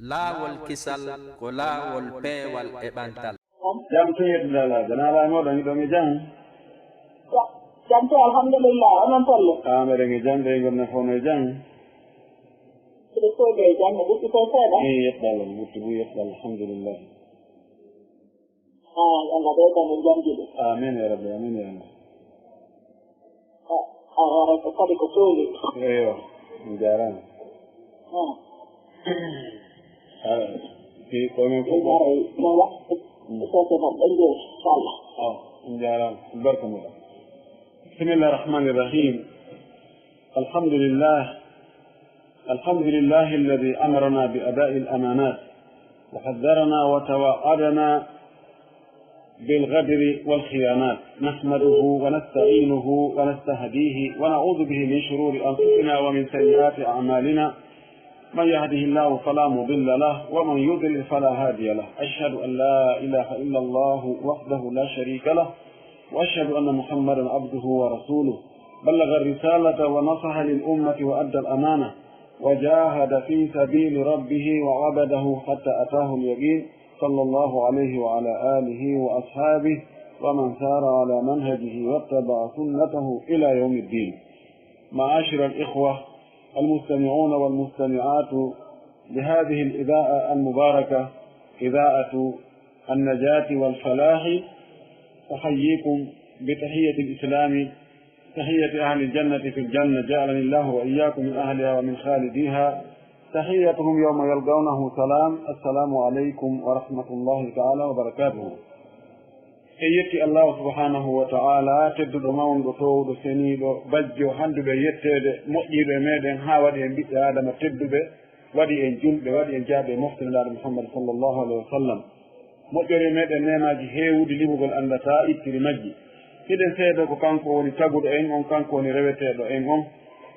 laawol kisal ko laawol peewal e ɓantal. jam to yeddala ganala moɗon ɗomi jam jam to alhamdulillah onon tolle ameɗen e jam ɗe gonne fono e jam ɗe soode e jam ne ɓutti to seeɗa yettala ɓutti bu yettala alhamdulillah Allah ɓeydanen jamdiɗe amin ya rabbi amin ya rabbi ara ko kadi ko tooli eyo mi jarama komin fof no waktu sose tan ɓe njeewi inchallah mi jarama barka muɗa bismillah arrahmani irrahim الحمد لله الذي أمرنا بأداء الأمانات وحذرنا وتوعدنا بالغدر والخيانات نحمده ونستعينه ونستهديه ونعوذ به من شرور أنفسنا ومن سيئات أعمالنا من يهده الله فلا مضل له ومن يضلل فلا هادي له أشهد أن لا إله إلا الله وحده لا شريك له وأشهد أن محمدا عبده ورسوله بلغ الرسالة ونصح للأمة وأدى الأمانة وجاهد في سبيل ربه وعبده حتى أتاه اليقين صلى الله عليه وعلى آله وأصحابه ومن سار على منهجه واتبع سنته إلى يوم الدين. معاشر الإخوة المستمعون والمستمعات لهذه الإذاعة المباركة إذاعة النجاة والفلاح أحييكم بتحية الإسلام تحية أهل الجنة في الجنة جعلني الله وإياكم من أهلها ومن خالديها تحيتهم يوم يلقونه سلام السلام عليكم ورحمة الله تعالى وبركاته. يتي الله سبحانه وتعالى تدد مون دو سنيدو بجو هاندو يتede moƴƴiɓe meɗen ha waɗi en ɓiɓɓe adama tedduɓe waɗi en julɓe waɗi en jaaɓe moftirlaɗo Muhammad sallllahu alayhi wa sallam moƴƴere meɗen nemaji heewude limugol andata ittiri majji hiɗen seedo ko kanko woni taguɗo en on kanko woni reweteɗo en on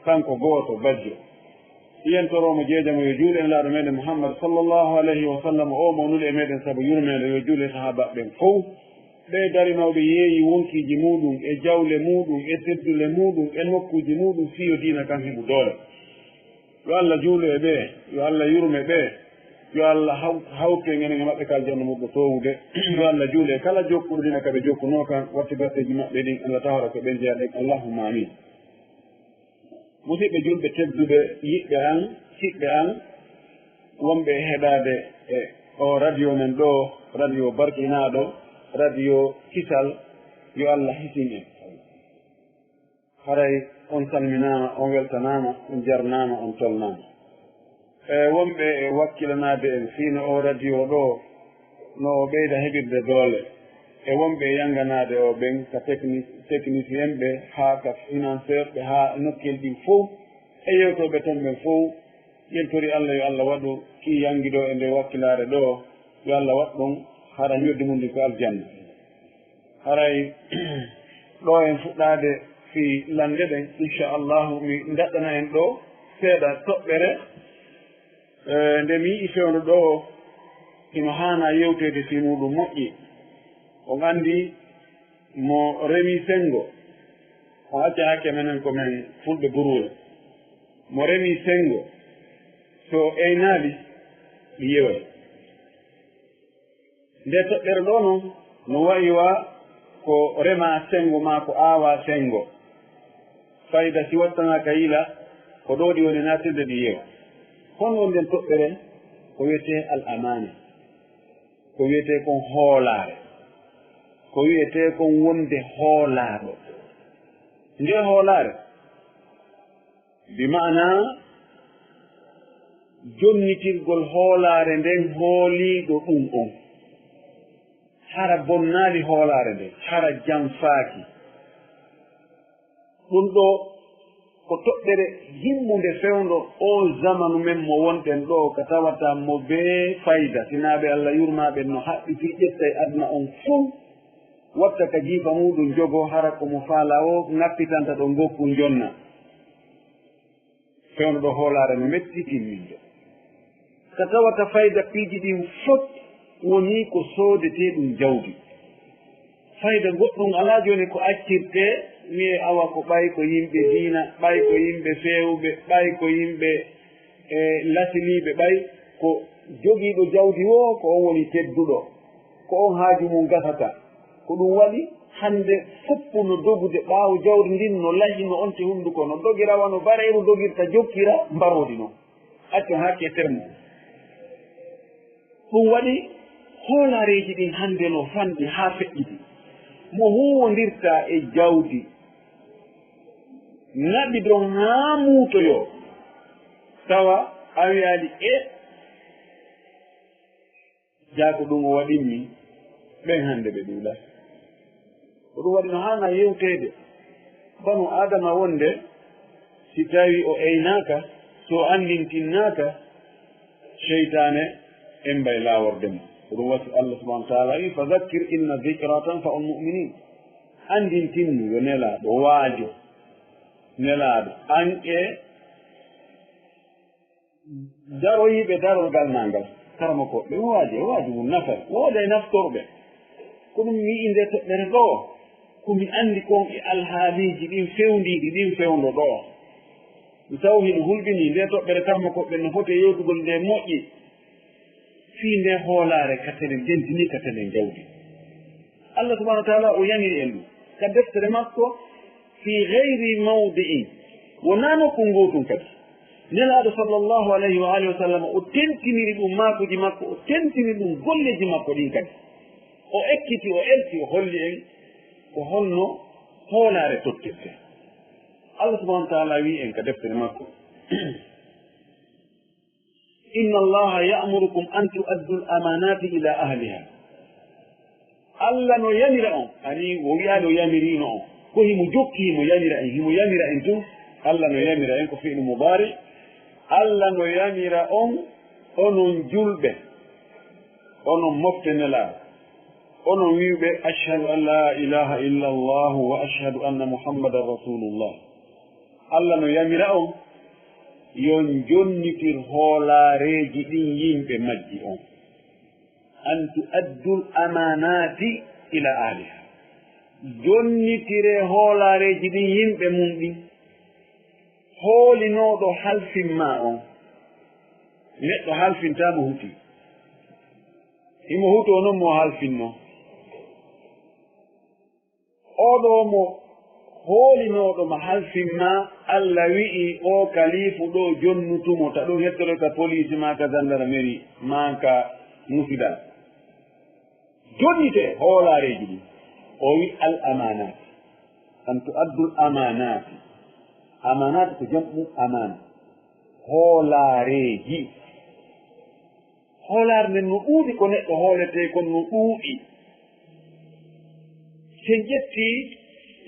kanko gooto bajjo iyentoromo jeejamo yo juuɗe en laaɗo meɗen Muhammad sallllahu alayhi wa sallam o mawnude e meɗen saabu yurmede yo juule sahabaɓen fof ɓe darinawɓe yeeyi wonkiji muɗum e jawle muɗum e teddule muɗum e nokkuji muɗum fiyo diina kan heɓu doole yo Allah juule e ɓe yo Allah yurme ɓe yo Allah hawte ngenen e maɓɓe kal janno muɗɗo towude yo Allah juule e kala jokkuɗo dina kaɓe jokkuno kan watti batteji maɓɓe ɗin Allah tawara ko ɓe jeyaɗen allahumma amin. musidɓe julɓe tedduɓe yiɓɓe an siɓɓe an wonɓe heɗade e o radio men ɗo radio barkinaɗo radio kisal yo Allah hisin en haray on salminama on weltanama on jarnama on tolnama wonɓe e wakkilanade en fiino o radio ɗo no ɓeyda heɓirde doole e wonɓe yanganade o ɓen ka technicien ɓe haa ka financeur ɓe haa nokkel ɗin fof e yewtoɓe toon ɓen fof ƴentori Allah yo Allah waɗu ki yangiɗo e nde wakkilare ɗo yo Allah waɗɗum hara ñoddi mum ndi ko aljanna haray ɗo en fuɗɗade fi lande ɗen inchallahu mi daɗɗana en ɗo seeɗa toɓɓere nde mi yiɗi fewno ɗo ino hana yewtede fi muɗum moƴƴi on andi mo remi sengo o acca hakke menen ko men fulɓe burule mo remi sengo so eynaali ɗi yeway nde toɓɓere ɗo noon no wayiwa ko rema sengo ma ko aawa sengo fayda si wattanaka yila ko ɗo ɗi woni natirde ɗi yewa hono won nden toɓɓere ko wiyete al amana ko wiyete kon hoolare ko wiyete kon wonde hoolaaɗo nde hoolare bi mana jonnitirgol hoolare nden hooliɗo ɗum on hara bonnaali hoolare nde hara janfaaki ɗum ɗo ko toɓɓere himmude fewndo o zamanu men mo wonɗen ɗo ko tawata mo bee fayda sinaaɓe Allah yurmaɓen no haɓɓi fi ƴetta e aduna on fof watta ka jiifa muɗum jogo hara komo faala o ŋappitanta ɗo ngokku jonna fewndo ɗo hoolare no metti timminde ko tawata fayda piiji ɗin fof woni ko soodete ɗum jawdi fayda goɗɗum alaa joni ko accirte wiye awa ko ɓay ko yimɓe diina ɓay ko yimɓe fewɓe ɓay ko yimɓe lasiniɓe ɓay ko jogiiɗo jawdi o ko on woni tedduɗo ko on haaju mum gasata ko ɗum waɗi hande foppu no dogude ɓaawo jawdi ndin no lahi no onte hunnduko no dogirawa no bareeru dogirta jokkira mbarodi noon acco hakke terme ɗum waɗi hoolareji ɗin hande no fanɗi haa feƴƴiti mo huwondirta e jawdi naɓi ɗon haa muutoyo tawa a wiyaali jaako ɗum o waɗinmi ɓen hande ɓe ɗuuɗa ko ɗum waɗi no haana yewteede banu adama wonde si tawi o eynaaka so andintinnaaka cheytane en mbay laawordemo ko ɗum wasi allah subahana wa taala wi fa zakkir inna dicra tanfau lmuminin andintinnu yo nelaaɗo waajo nelaaɗo an e daroyiɓe darolgal nangal karama koɓɓe waaji mum nafat wooda e naftorɓe ko ɗum wi'i nde toɓɓere ɗo komi anndi kon e alhaaliji ɗin fewndiɗi ɗin fewndo ɗo mi taw hino hulɓini nde toɓɓere karama koɓɓe no foti yewtugol nde moƴƴi fii nde hoolaare katelen dentini katelen jawdi allah subahana wa taala o yaniri en ɗum ka deftere makko fi gayri mawdi'in wonaa nokku gootum kadi nelaaɗo sallllahu alayhi wa alihi wa sallam o tentiniri ɗum maakuji makko o tentini ɗum golleji makko ɗin kadi o ekkiti o elti o holli en ko holno hoolaare tottirte allah subahana wa taala wi en ka deftere makko inna allaha ya'murukum an tu'addu al-amanati ila ahliha allah no yamira on ani o wiyaali o yamirino on ko himo jokki himo yamira en tun allah no yamira en ko fi'lu mudari allah no yamira on onon julɓe onon mofte nelaaɗo onon wiwɓe ashhadu an la ilaha illa allahu wa ashhadu anna muhammadan rasulullah allah no yamira on yon jonnitir hoolaareji ɗin yimɓe majji on an tu'addul amanati ila ahliha jonnitire hoolaareji ɗin yimɓe mum ɗin hoolinooɗo halfinma on neɗɗo halfintamo huti himo huto noon mo halfinno oɗo mo hoolinooɗo mo halfinma allah wi'i o kalifu ɗo jonnutumo ta ɗum hettoro ka police ma ka gendarmerie ma ka musidal jonnite hoolaareji ɗin o wi al amanati an tu'addul amanati amanati ko jamɗu amana hoolaareji hoolaare nden no ɗuuɗi ko neɗɗo hoolete kon no ɗuuɗi sen ƴetti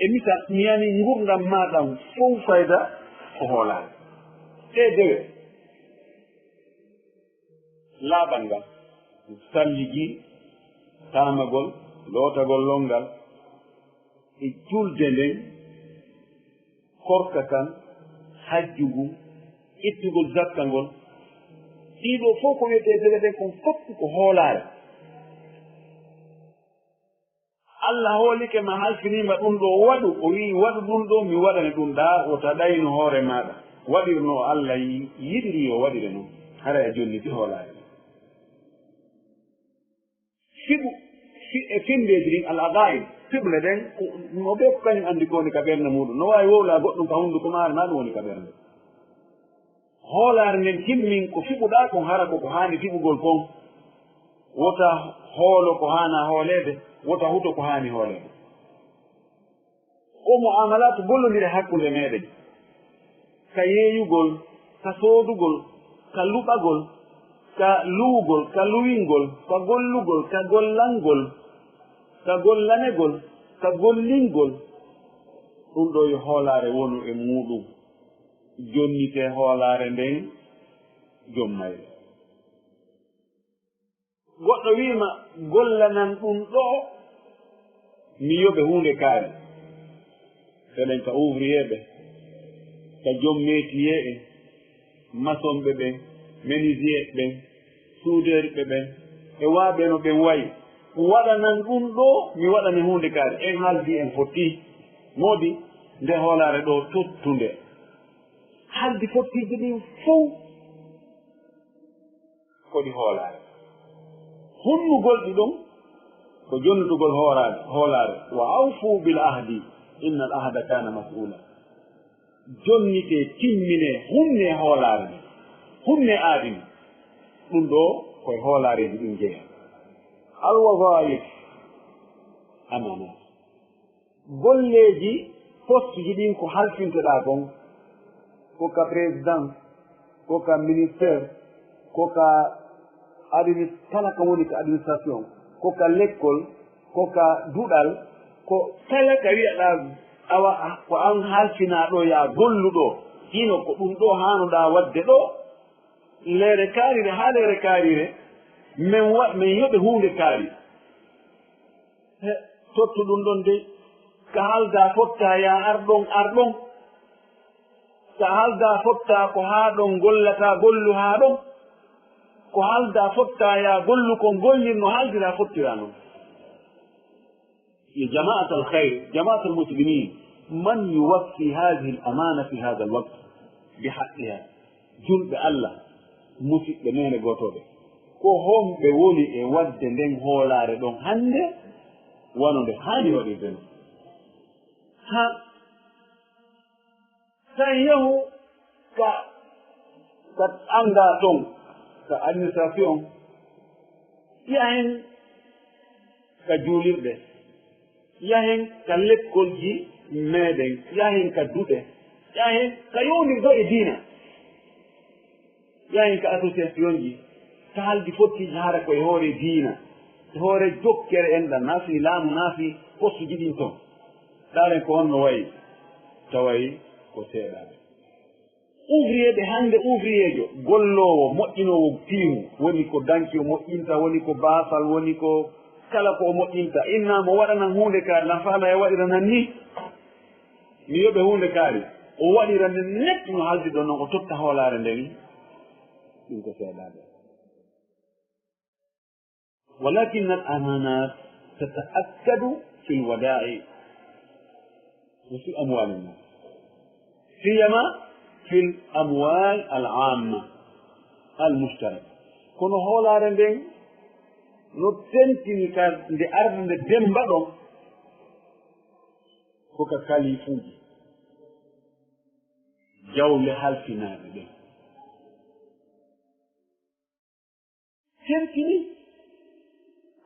e misal miyani ngurdam maɗam fof fayda ko hoolaare te dewe laaɓal ngal salligi tamagol lootagol longal e julde nden korka kan hajjugu ittugol zakka ngol ɗiɗo fof ko wiyete dewe ɗen kon fof ko hoolaare allah hoolike ma halfinima ɗum ɗo waɗu o wi waɗu ɗum ɗo mi waɗane ɗum ɗa o taɗayno hoore maɗa waɗirno allah yiɗiri o waɗire noon hara e jonniti hoolaare fiɓu e findeji ɗin al agaid fiɓle ɗen no ɓe ko kañum andi kowoni ka ɓernde muɗum no wawi wowla goɗɗum ka hunduko maare ma ɗum woni ka ɓernde hoolaare nden timmin ko fiɓuɗa kon hara koko haani fiɓugol fon wota hoolo ko haana hoolede wota huto ko haani hoolede o muamalatu gollodire hakkunde meɗen ka yeeyugol ka soodugol ka luɓagol ka luwugol ka luwingol ka gollugol ka gollangol ka gollanegol ka gollingol ɗum ɗo yo hoolaare wonu e muɗum jonnite hoolaare nden jommayre goɗɗo wiima gollanan ɗum ɗo mi yoɓe hunde kaari seɗen ka ouvrier ɓe ka joom métier en maçon ɓe ɓen menuisier ɓen soudeur ɓe ɓen e waaɓe no ɓen wayi waɗanan ɗum ɗo mi waɗani hunde kaari en haaldi en fotti moodi nde hoolaare ɗo tottunde haaldi fottiji ɗin fof kodi hoolaare hunnugol ɗi ɗon ko jonnutugol hoolaare wa awfu bil ahdi inna al ahda kana mas'ula jonnite timmine humne hoolaare nde humne aadini ɗum ɗo koye hoolaareji ɗin jeeya alwazaif amana golleji poste ji ɗin ko halfinteɗa kon koka président koka ministére koka kala ka woni ko administration koka l'école koka duɗal ko kala ka wiyaɗa awa ko an halfinaɗo ya golluɗo hino ko ɗum ɗo hanuɗa wadde ɗo leere kaarire ha leere kaarire min yoɓe hunde kaari tottu ɗum ɗon de ka halda fotta ya arɗon ka halda fotta ko ha ɗon gollata gollu ha ɗon ko halda fotta ya gollu ko gollin no haldira fottira noon يا جماعة الخير جماعة المسلمين من يوفي هذه الأمانة في هذا الوقت بحقها جل الله مسيء بنين غوتوبه ko homɓe woni e wadde nden hoolaare ɗon hannde wonode haani waɗirde no ha tan yahu ka annda ɗon ka administration yahen ka juulirɗe yahen ka lekkolji meeɗen yahen ka duɗe yahen ka yowdirdo e diina yahen ka association ji ka haldi fottiji hara koye hoore diina e hoore jokkere enɗan naafi laamu naafi postuji ɗin toon ɗaren ko honno wayi tawayi ko seeɗaɓe ouvrier ɓe hannde ouvrier jo gollowo moƴƴinowo piimu woni ko danki o moƴƴinta woni ko baafal woni ko kala ko o moƴƴinta innamo waɗanan hunde kaari nan faala e waɗiranan ni mi yoɓe hunde kaari o waɗira nde net no haldi ɗon noon o totta hoolaare ndeni ɗum ko seeɗaɓe ولكن الأمانات تتأكد في الودائع وفي أموال الناس سيما في الأموال العامة المشتركة كون هولا رندين نتنتني كان دي أرض دمبا دون كوكا كاليفوجي جولة حالفنا دين تنتني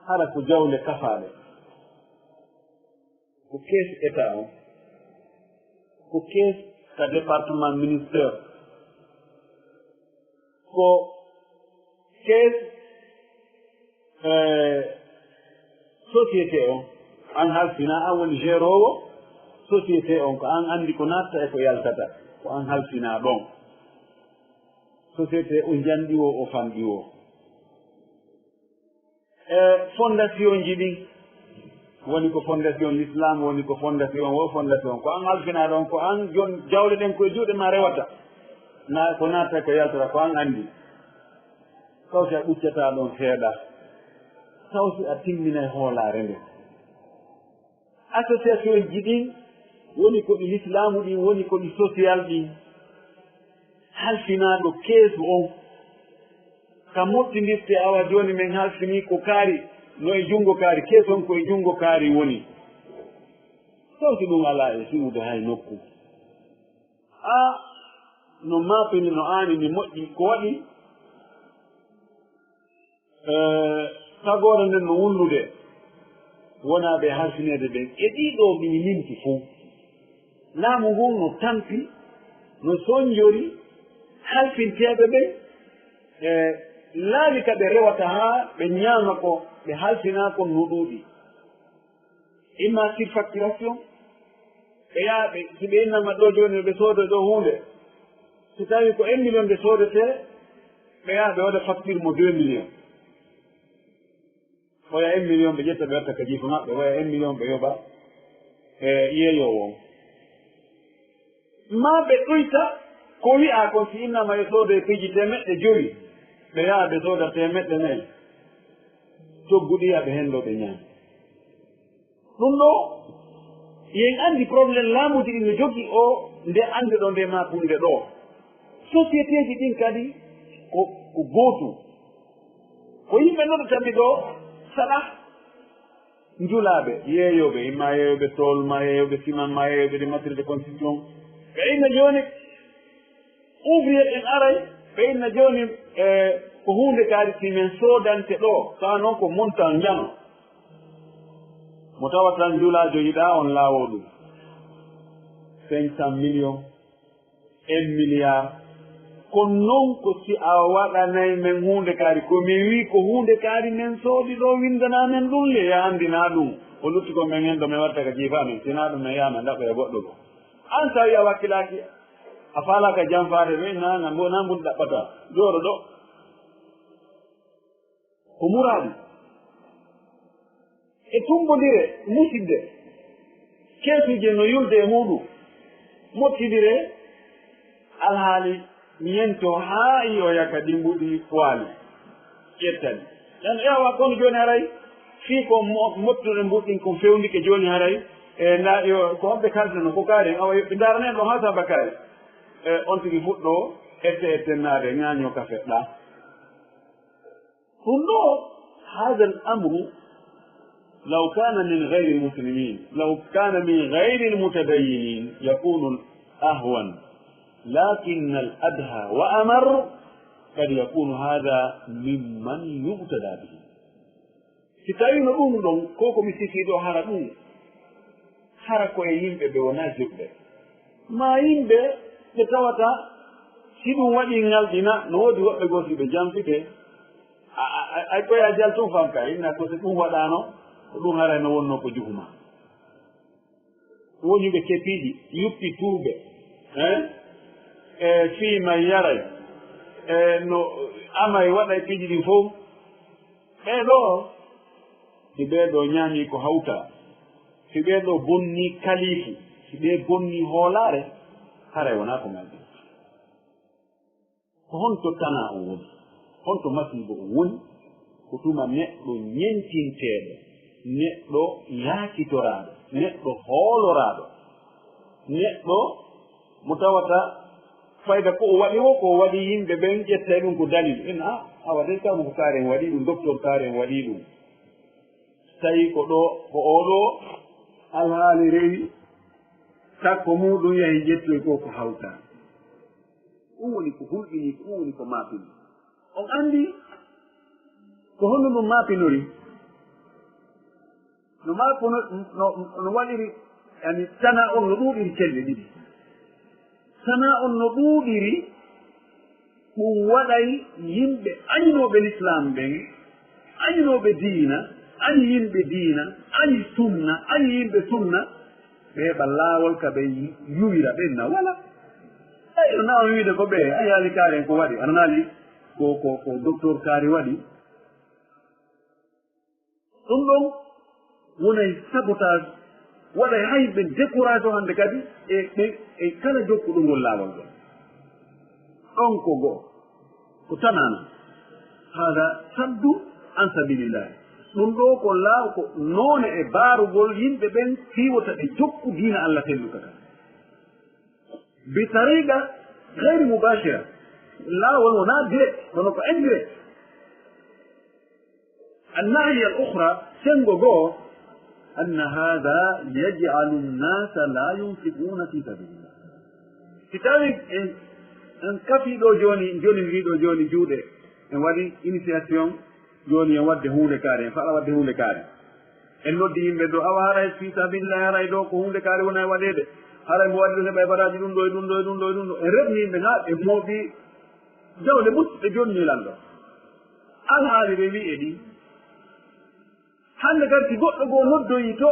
hara ko jawle kafaɗe ko caisse état o ko caisse ka département ministère ko caisse société o an halfina an woni gérowo société on ko an andi ko natta e ko yaltata ko an halfina ɗon société o janɗi o o famɗi o fondation ji ɗin woni ko fondation l'islam woni ko fondation o fondation ko an halfina ɗon ko an jon jawle ɗen koye juuɗe ma rewata na ko natta ko yaltata ko an andi tawsi a ɓuccata ɗon seeɗa tawsi a timmina hoolaare nde association ji ɗin woni ko ɗi l'islamu ɗin woni ko ɗi social ɗin halfinaɗo keesu on ka moftindirte awa joni min halfini ko kaari no e junngo kaari keeson ko e junngo kaari woni tawti ɗum ala e siwude hay nokku a no maapini no aani ni moƴƴi ko waɗi tagore nden no wullude wonaɓe halfinede ɓen e ɗiɗo min limti fuu laamu ngu no tampi no soñjori halfinteɓe ɓen e laali ka ɓe rewata haa ɓe ñaama ko ɓe halfina kon no ɗuuɗi imma surfacturation ɓe yaha ɓe si ɓe innama ɗo jooni ɓe soodo ɗo huunde so tawi ko 1 million ɓe soodete ɓe yaha ɓe waɗa facture mo 2 million oya 1 million ɓe ƴetta ɓe watta ka jiifa maɓɓe oya 1 million ɓe yoɓa e yeeyowo on ma ɓe ɗoyta ko wi'a kon si innama e soodo e piiji 100 ɓe yaha ɓe sooda 400 togguɗiya ɓe hen ɗo ɓe ñaami ɗum ɗo yen andi probléme laamuji ɗin no jogii o nde ande ɗo nde makunde ɗo société ji ɗin kadi ko gootu ko yimɓe noon tammi ɗo saɗa njulaɓe yeeyoɓe imma yeeyoɓe tool ma yeeyoɓe siman ma yeeyoɓe de matière de construction ɓe inna joni ouvrier en aray ɓe inna joni ko hunde kaari simen sodante ɗo tawa noon ko montant jano mo tawata njulajo yiɗa on laawo ɗum 500 millions 1 milliard ko noon ko si a waɗanay men hunde kaari komi wi ko hunde kaari men soodi ɗo windana men ɗum le ya andina ɗum o lutti ko men hen ɗo min watta ka jiifa men sina ɗum min yama ɗaɓɓoya goɗɗo ɗo an tawi a wakkilaki a faalaka janfade ɓe nana mbo na mbuni ɗaɓɓata jooɗo ɗo ko muraadi e tumbodire musidde keesuje no yulde e muɗum mottidire alhaali ñento haa i o yaka ɗimbuɗi waali ƴettani ɗan ewa kono joni haray fii ko mottuɗe mbuɗɗin ko fewndike joni haray e nda ko hoɓɓe kaltano ko kaari awa ɓe darane ɗo ha saba kaari on tigi fuɗɗo ettennade ñaño ka feɗɗa ɗum ɗo hada l amru law kana min gayri lmuslimin law kana min gayri lmutadayinin yakunu ahwan lakin al adha wa amar kad yakunu hada mimman yubtada bihi si tawino ɗum ɗon ko komi sikiɗo hara ɗum hara koye yimɓe ɓe wona juɓɓe ma yimɓe ɓe tawata si ɗum waɗi ngalɗina no woodi woɓɓe goo si ɓe jamfite ay koye jal tum fam ka inna ko so ɗum waɗano ko ɗum harayno wonno ko juhuma woñuɓe kepiiɗi yuppi tuuɓe e fiima yaray no amay waɗay piiji ɗin fof ɓeeɗo si ɓeeɗo ñaami ko hawta si ɓeeɗo bonni kaliifu si ɓe bonni hoolaare haray wona ko ngalɗi ko honto tana o woni honto masibo o woni ko tuma neɗɗo ñentinteeɗo neɗɗo yaakitoraaɗo neɗɗo hooloraaɗo neɗɗo mo tawata fayda ko o waɗi o ko waɗi yimɓe ɓen ƴetta ɗum ko dalil en a waɗay kamo ko kaaren waɗi ɗum docteur kaaren waɗi ɗum tawi ko ɗo ko oɗo alhaali rewi takko muɗum yahi ƴettoy ko ko hawta ɗum woni ko hulɓini ɗum woni ko maapini on anndi ko honno ɗum maapinori no maapuno no waɗiri yani sana on no ɗuuɗiri celle ɗiɗi sana on no ɗuuɗiri ɗum waɗay yimɓe añinoɓe l'islam ɓen añinoɓe diina añi yimɓe diina añi sunna añi yimɓe sunna ɓe heɓa laawol ka ɓe yuwira ɓenna wala eyi no nawa wiide ko ɓe a yaali kaaren ko waɗi aɗa naali ko docteur kaari waɗi ɗum ɗon wonay sabotage waɗay hay ɓe décourage o hannde kadi e kala jokkuɗongol laawol ɗon ɗon ko goo ko tanana haada saddu an sabilillahi ɗum ɗo ko laaw ko noone e baarugol yimɓe ɓen fiwota ɓe jokku diina allah tellukata bi tariqa gayri mubashira laawol wona direct kono ko indirect annahiya al ukhra sengo goo anna hada yaj'alu nnasa la yunfiquna fi sabilillah si tawi en kafiɗo joni mbiɗo joni juuɗe en waɗi initiation joni en wadde hunde kaari en faɗa wadde hunde kaari en noddi yimɓe ɗo awa haray fi sabilillah haray ɗo ko hunde kaari wona e waɗede haray mo waɗi ɗo heɓa e baraji ɗum ɗo e ɗum ɗo e ɗum ɗo e ɗum ɗo en remni yimɓe ha ɓe mooɓi jawle ɓutɓe joni ñilan ɗo alhaali ɓe wi'e ɗi hande kadi si goɗɗo goo noddoyi to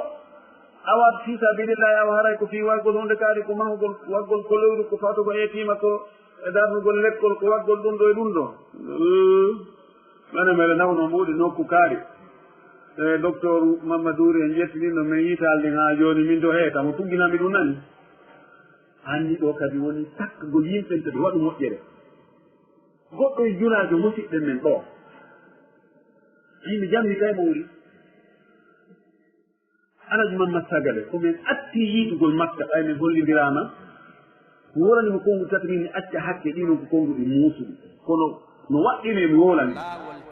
awa fi sabilillahi awa haray ko fi waggol hunde kaari ko mahugol waggol ko lewru ko fatugo etima ko e darnugol lekkol ko waggol ɗum ɗo e ɗum ɗo mane meɗe nawno mbuɗi nokku kaari e docteur mamadouri en ƴettiniɗo min yitalɗi ha joni min do heeta mo tugginami ɗum nani hanni ɗo kadi woni sakkagol yimɓen to ɓe waɗu moƴƴere goɗɗo e julajo musidɗen men ɗo yimɓe jamdi kay mo wuri alaji mamma sagale komin atti yiɗugol makka ɓay min hollidirama woranimo kongu tati min mi acca hakke ɗinon ko kongu ɗi muusuɗi kono no waɗɗine mi wolani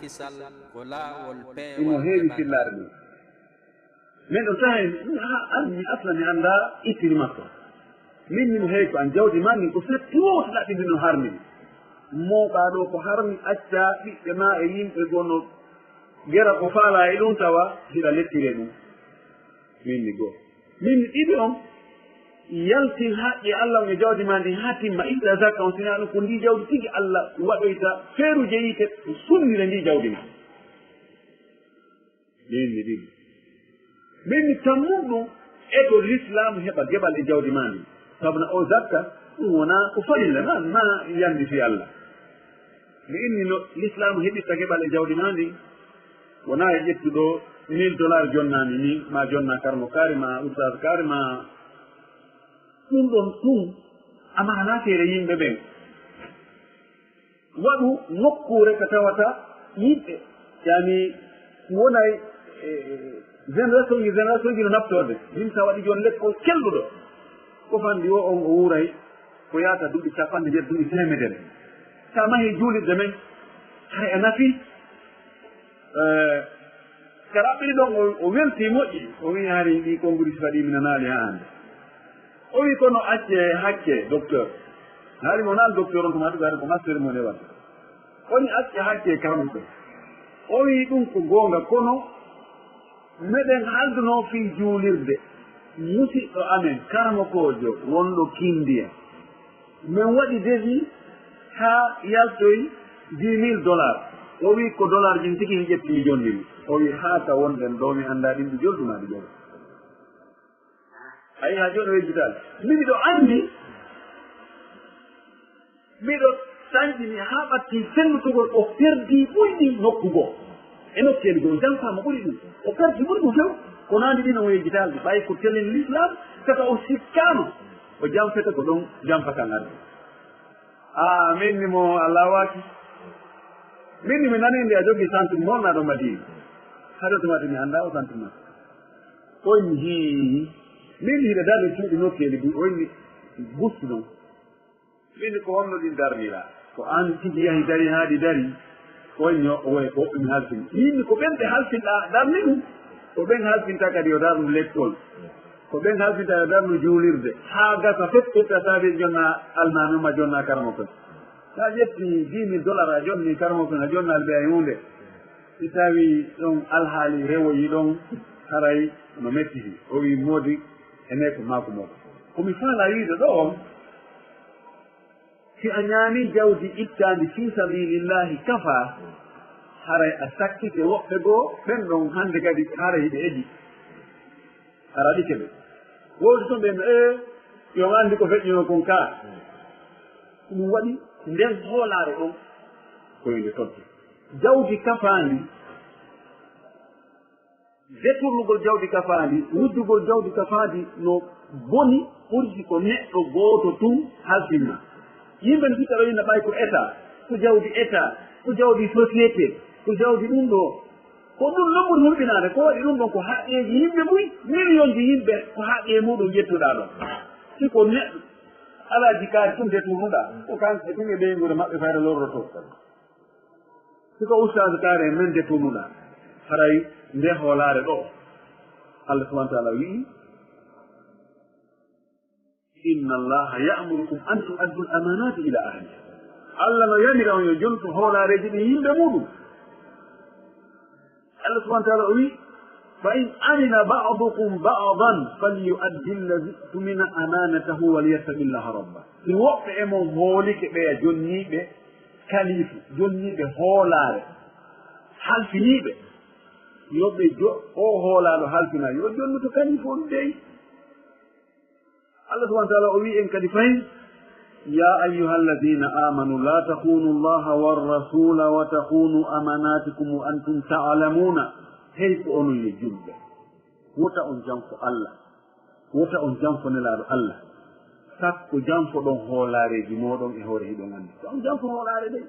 kisal ko laawol ino peewal heewi fillaare ɗum min ɗo tawi mi asla mi annda ittini makko min mimo heewi ko an jawdi ma min ko setti wowto ɗaɓɓinde no harmi mooɓa ɗo ko harmi acca ɓiɓɓe ma e yimɓe gono gera ko faala e ɗum tawa hiɗa lettire ɗum min mi goo min mi ɗiɗi on yaltin haqqe Allah on e jawdi ma ndi ha timma itta zakka on sina ɗum ko ndi jawdi tigi Allah waɗoyta feeruji yiite sunnire ndi jawdi ma min mi ɗiɗi min mi tammum ɗum e to l'islam heɓa geɓal e jawdi ma ndi sabuna o zakka ɗum wona ko farilla ma yandi fi Allah mi inni no l'islam heɓitta geɓal e jawdi ma ndi wona e ƴettuɗo $1000 jonnami ni ma jonna karmo kaari ma oustage kaari ma ɗum ɗon ɗum amana feere yimɓe ɓen waɗu nokkure ko tawata yimɓe yani wonay génération ji no naftorde min sa waɗi joni lekkol kelluɗo ko fandi o on o wuuray ko yaata duuɓi 50 duuɓi 100 sa mahi juulirde men hay a nafi ka raɓɓiɗi ɗon o welti moƴƴi o wi hari ɗi konngudi si waɗi mina naali ha hande o wi kono acce hakke docteur haali mo naal docteur on ko ma ɗugaade ko master mo newata oni acce hakke kamɗo o wi ɗum ko goonga kono meɗen halduno fi juulirde musidɗo amen karmokojo wonɗo kindiya min waɗi defi ha yaltoy $10,000 o wi ko dollar jin tigi mi ƴetti jonniri o wi haa ka wonɗen ɗo mi annda ɗin ɗi joldumaɗi jolo ayi ha joni o yejjitaali min ɗo anndi miɗo sañƴini haa ɓatti fellutugol o perdi ɓuyɗi nokkugo e nokkeli goo jamfama ɓuri ɗum o perdi ɓuri ɗum few ko naandi ɗin o yejjitaalde ɓay ko telen l'islam kata o sikkano o jamfete ko ɗon jamfatan arde min ni mo allah waaki min ni mi nani nde a jogii centre molnaɗo madina haɗo tumati mi annda o centre ma oyni hi min hiɗa darde cuuɗi nokkeli bi oyni gustu ɗon min ko honno ɗin darnira ko an tigi yahi dari haaɗi dari oyni owoy ko ɗum halfin yimmi ko ɓen ɓe halfinɗa darni ɗum ko ɓen halfinta kadi yo darnu lekkol ko ɓen halfinta yo darnu juulirde haa gasa fof ƴetta saabi jonna almanuma jonna karamo kon sa ƴetti $10,000 a jonni karamo kon a jonnal ɓe a hunde si tawi ɗon alhaali rewoyi ɗon haray no mettiti o wi moodi ene ko maako moɗo komi faala wiide ɗo on si a ñaami jawdi ittandi fi sabilillahi kafa haray a sakkite woɓɓe goo ɓen ɗon hannde kadi hara hiɓe eɗi araɗike ɓe woodi toon ɓen yo anndi ko feƴƴino kon kaa ɗum waɗi nden hoolaare ɗon koyde todde jawdi kafaandi détournugol jawdi kafaandi wuddugol jawdi kafaandi no boni ɓurdi ko neɗɗo gooto tun halfinma yimɓe no fitta ɗo yinna ɓay ko état ko jawdi état ko jawdi société ko jawdi ɗum ɗo ko ɗum ɗon ɓuri hulɓinaade ko waɗi ɗum ɗon ko haqqeeji yimɓe ɓuy million ji yimɓe ko haqqe muɗum ƴettuɗaa ɗon si ko neɗɗo alaaji kaari tum détournuɗaa ko kanko tun e ɓeyngure maɓɓe fayda lorroto si ko oustage kaari en men détournuɗaa haray nde hoolaare ɗo Allah subahana taala wii inna allaha ya'murukum an tu'addu al amanati ila ahliha Allah no yamira on yo jontu hoolaareji ɗi yimɓe muɗum Allah subahana taala o wii fa in amina ba'dukum ba'dan falyu'addi alladhi tumina amanatahu walyattaqillaha rabba si woɓɓe e mon hoolike ɓeya jonniiɓe kalifu jonniiɓe hoolaare halfiniiɓe yoɓɓe o hoolaaɗo halfina yo jonnuto kalifu on dey Allah subahana taala o wi en kadi fayin ya ayuha alladina amanu la takunu allaha warrasula wa takunu amanatikum wa antum ta'lamuna hey ko onon ye julɓe wota on janfo Allah wota on janfo nelaaɗo Allah sakko janfo ɗon hoolaareji moɗon e hoore hiɗon anndi so on janfo hoolaare ɗe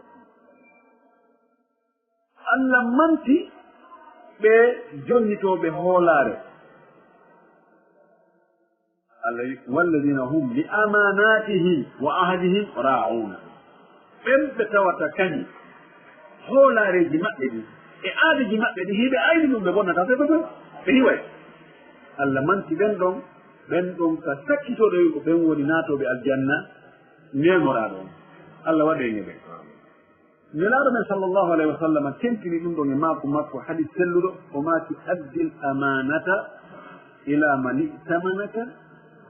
Allah manti ɓe jonnitooɓe hoolaare walladina hum li amanatihim wa ahdihim ra'una ɓen ɓe tawata kañi hoolaareeji maɓɓe ɗi e aadaji maɓɓe ɗi hiɓe ayni ɗum ɓe bonnata ɓe hiway Allah manti ɓen ɗon ka sakkitoɗo wi ko ɓen woni naatoɓe aljanna nemoraaɗo on Allah waɗene ɓe nelaaɗo men sallllahu alayhi wa sallam tentini ɗum ɗon e maako makko hadis selluɗo o maati addil amanata ila man itamanaka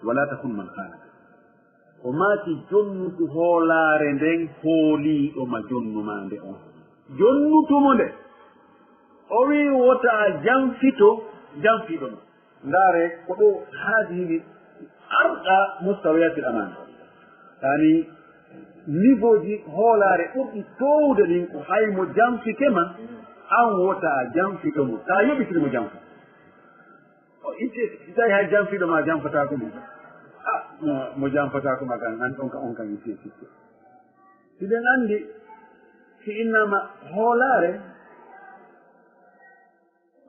wala takun man hanaka o maati jonnutu hoolaare nden hooliiɗoma jonnuma nde on jonnutumo nde o wi wota janfiɗoma ndaare ko ɗo haadini arɗa mustawiyatil amana yani niveau ji hoolaare ɓurɗi towde ɗin ko haymo janfitema an wota janfiɗomo ta yoɓitirimo janfa o itte tawi hay janfiɗoma janfatako mo mo janfatako ma kan an ɗon ka on kan itte sikke siɗen anndi si innama hoolaare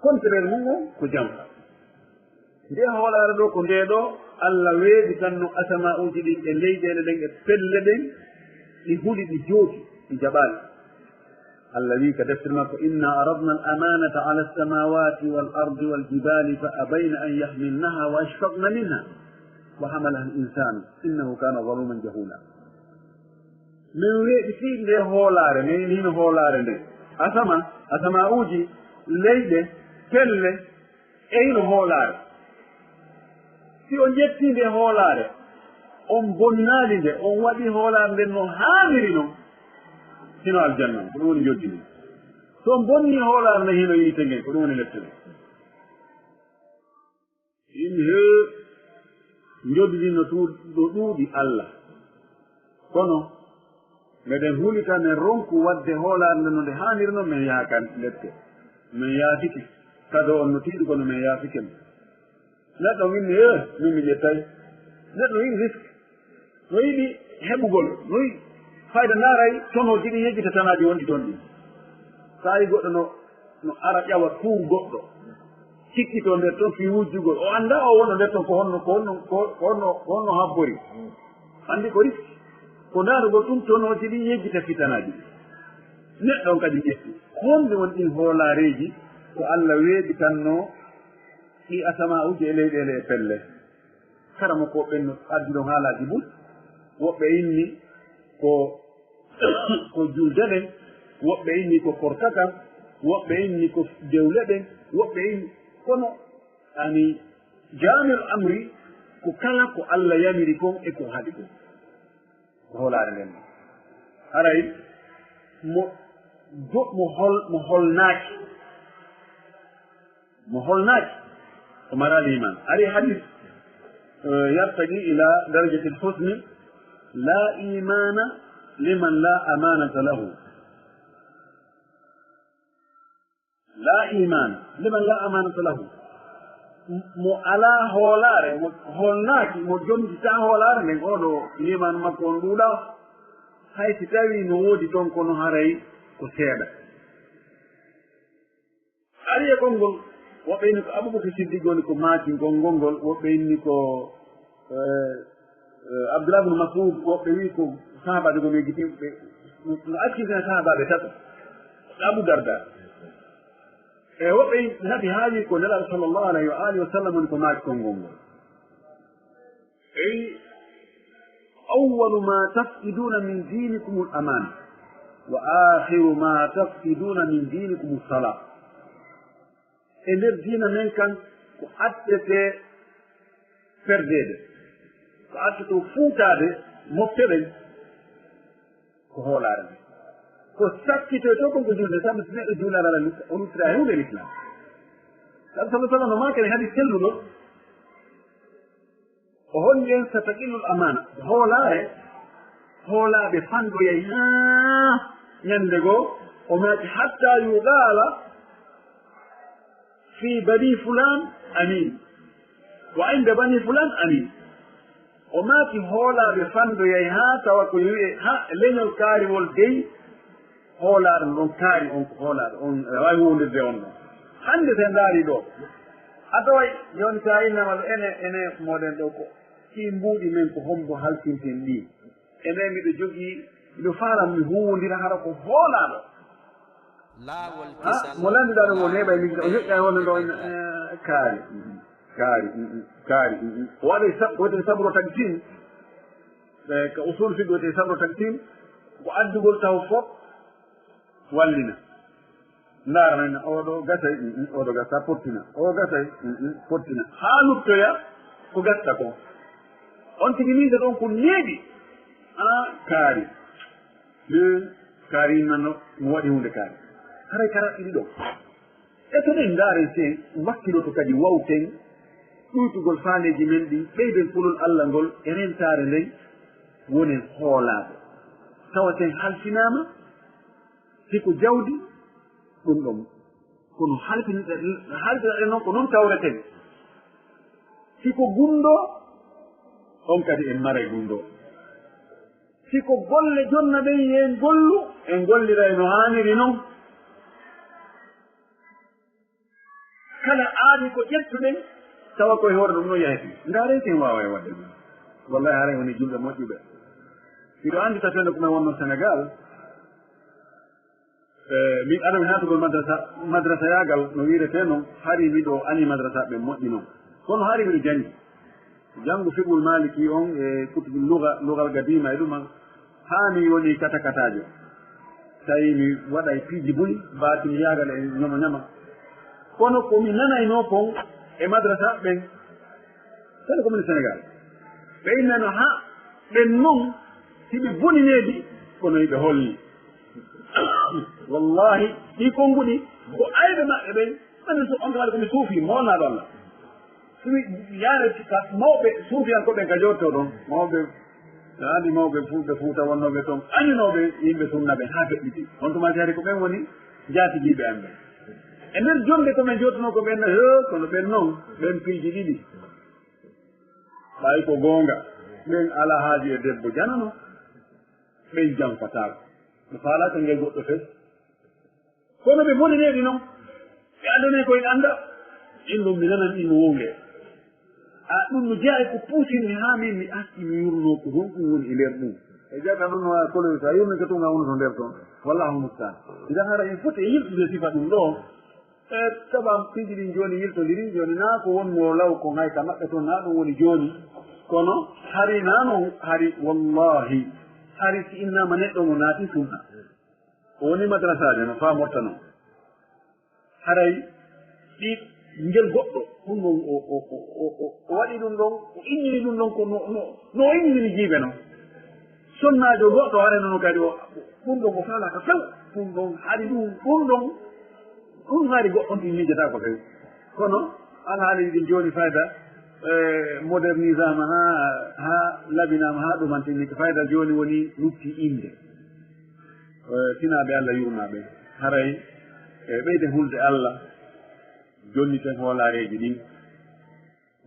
contraire mum o ko janfa nde hoolaare ɗo ko nde ɗo Allah weeɗi tan no asama uji ɗin e leyɗele ɗen e pelle ɗen ɗi huɗi ɗi jooti ɗi jaɓaali Allah wi ka deftere makko inna aradna al amanata ala alsamawati wal ardi wal jibali fa abayna an yahmilnaha wa ashfaqna minha wa hamalaha al insanu innahu kana zaluman jahula min weeɗi fii nde hoolaare min hino hoolaare nde asama uji leyɗe pelle e hino hoolaare si on ƴetti nde hoolaare on bonnaali nde on waɗi hoolaare nden no haaniri noon hino aljanna ko ɗum woni joddini so on bonni hoolaare nde hino yiite ngen ko ɗum woni lettene yimɓe hee joddidino ɗo ɗuuɗi Allah kono meɗen hulita men ronku wadde hoolaare nde no nde haaniri noon min yaakan lette min yaafike kado on no tiiɗi kono min yaafike mi neɗɗo winni min mi ƴettay neɗɗo yiɗi risque no yiɗi heɓugol no yiɗi fayda ndaaray tonoji ɗi yejjita tanaji wonɗi toon ɗi so yi goɗɗo no ara ƴawa tuur goɗɗo cikkito nder toon fi wujjugol o annda o wonno nder toon ko honno habbori anndi ko risque ko ndaarugol ɗum tonoji ɗi yejjita fitanaji ɗi neɗɗon kadi ƴetti honde won ɗin hoolaareji ko Allah weeɗi tanno ɗi asama uji e leyɗele e pelle karamo ko ɓenno addi ɗon haalaji mum woɓɓe inni ko julde ɗen woɓɓe inni ko portakam woɓɓe inni ko dewle ɗen woɓɓe inni kono ani jamil amri ko kala ko Allah yamiri kon e ko haɗi kon ko hoolaare nden haray mo holnaaki ko maral iman ari hadis yartaqi ila darajati alhusni la imana liman la amanata lahu la imana liman la amanata lahu mo ala hoolaare mo holnaaki mo jondita hoolaare nden oɗo liman makko on ɗuuɗa hay si tawi no woodi toon kono haray ko seeɗa ari e konngol woɓɓe inni ko Aboubacry Siddiq woni ko maaki konngol ngol woɓɓe inni ko Abdoullah ibn Mas'ud woɓɓe wi ko sahabaɓe gono gitiɓe no accitene sahabaɓe tato Abu Darda e woɓɓe nabi haali ko nelaɗo sallllahu alayhi wa alihi wa sallam woni ko maaki konngol ngol eyi awwalu ma tafqiduna min dinikum al amana wa akhiru ma tafqiduna min dinikum as-salat e nder diina men kan ko attete perdede ko attete fuutaade mofteɗen ko hoolaare men ko sakkite to konko julde sabu so neɗɗo juulare ala o luttira e hunde l'islam sabu sallah sallam no makene hadi selluɗo o holli en sa taqillul amana hoolaaɓe fanɗoyay haa ñannde goo o maati hatta yuɗaala fi bani fulan amin wa inde bani fulan amin o maati hoolaaɓe fanɗoyay haa tawa ko wi'e ha leñol kaariwol dey hoolaare ɗon kaari on ko hoolaare on wawi wondirde on ɗon hannde so ndaari ɗo a taway joni sa innamal ene moɗen ɗo ko si mbuuɗi men ko hombo haltinten ɗi enen miɗo jogii miɗo faaran mi huwondira hara ko hoolaaɗo laawol kisal mo landiɗaɗo ngo neɓa min o ñoƴƴa wonno ɗo kaari kaari o waɗa sabro tagtin ko usul fiɗo wiyete sabro tagtin ko addugol taw fof wallina ndaarana oɗo gasay oɗo gasa pottina o gasay pottina haa luttoya ko gatta ko on tigi minde ɗon ko neeɓi kaari kaari nanno mo waɗi hunde kaari haray kara ɗiɗi ɗo e to ɗen ndaaren sen wakkiloto kadi wawten ɗuytugol faandeji men ɗi ɓeyden kulol allah ngol e rentare nden wonen hoolaaɓe tawaten halfinama siko jawdi ɗum ɗon kono halfinaɗe noon ko noon tawreten siko gundo on kadi en maray gundo siko golle jonna ɓen yen gollu en golliray no haaniri noon kala aadi ko ƴettuɗen tawa koye hoore ɗum noon yaheti ndaareten wawa e wadde ɗum wallahi haray woni julɓe moƴƴuɓe miɗo anndi tatende komin wonno Sénégal min aɗa mi hatugol madrasa yagal no wirete noon hari miɗo ani madrasa ɓe moƴƴi noon kono hari miɗo jangi janngu fiɓul maliki on e kutubul lugal gadima e ɗuma haa mi woni katakatajo tawi mi waɗa piiji buni mbatimi yagal e ñama ñama kono komi nanayno kon e madrasa ɓen tele commune Sénégal ɓe innano ha ɓen noon siɓe bonineeɗi kono yiɓe holli wallahi ɗi konnguɗi ko ayɓe maɓɓe ɓen ɓenen so on kawaɗa komi suufi mownaɗo Allah somi yaare mawɓe suufiyankoɓe ka jotto ɗon mawɓe andi mawɓe fulɓe fuuta wonnoɓe toon añunoɓe yimɓe sunnaɓe ha feƴƴiti on tumati hari ko ɓen woni jaatijiɓe an ɓen e nder jonde komin jottuno ko ɓenno kono ɓen noon ɓen piiji ɗiɗi ɓay ko goonga ɓen ala haaji e debbo janano ɓen janfatako ɓe faalaka ngel goɗɗo fes kono ɓe bonineɗi noon ɓe andane koyen anda in ɗum mi nanan ɗi no wonge ɗum no jeeya ko puusirmi ha min mi arti mi yurno ko honɗum woni e nder ɗum e jaga ɗum no wawi koloy sa yurni ko tunga wono to nder toon wallahu mustan idan hara en foti e yiltude sifa ɗum ɗo e saɓam piiji ɗin joni yiltodiri joni na ko wonno law ko hay ka maɓɓe toon na ɗum woni joni kono hari nano hari wallahi hari si innama neɗɗo mo naati sunna o woni madrasaje no famorta noon haray ɗi ngel goɗɗo ɗum ɗon o waɗi ɗum ɗon o innini ɗum ɗon ko no o innini jiiɓe noon sonnajo goɗɗo hare noon kadi ɗum ɗon o falaka few ɗum ɗon haari ɗum haari goɗɗon ɗin miijata ko few kono alhaali ɗin joni fayda modernisama ha labinama ha ɗumantinni ko fayda joni woni lutti inde tinaɓe Allah yurnaɓe haray ɓeyde hulde Allah jonniten hoolareji ɗin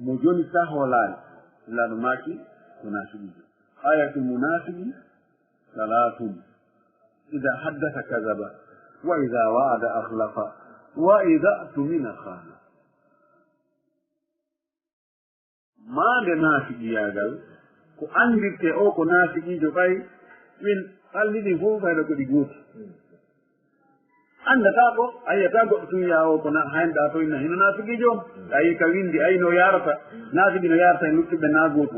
mo jonita hoolare laɗo maki ko nafiqijo ayatul munafiqi salatun ida haddata kadaba wa ida wa'ada akhlafa wa ida tumina khana maande naafiqiyagal ko andirte o ko naafiqijo ɓay min halliɗin fof fayda ko ɗi gooti andata ko a yiyata goɗɗo tun yaa o ko haynɗa to inna hino naafiqijo on ayi ka windi ayi no yarata naafiqi no yarata e luttuɓe naagotu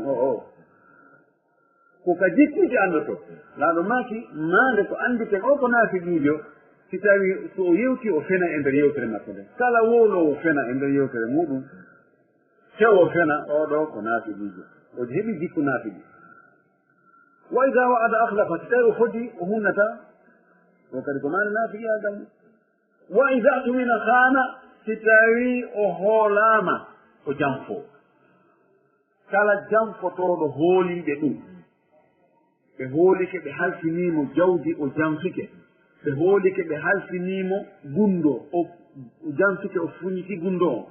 ko ka jikkuji andoto laaɗo maki maande ko andite o ko naafiqijo si tawi so o yewti o fena e nder yewtere makko nde kala wowlowo fena e nder yewtere muɗum tewo fena oɗo ko naafiqijo o heɓi jikku naafiqi wa ida wa'ada akhlafa si tawi o foti o hunnata o kadi ko maani naafiqiyagal wa ida tumina khana si tawi o hoolama o janfo kala janfotoɗo hooliɓe ɗum ɓe hoolike ɓe halfinimo jawdi o janfike ɓe hoolike ɓe halfinimo gundo o janfike o fuñiti gundo o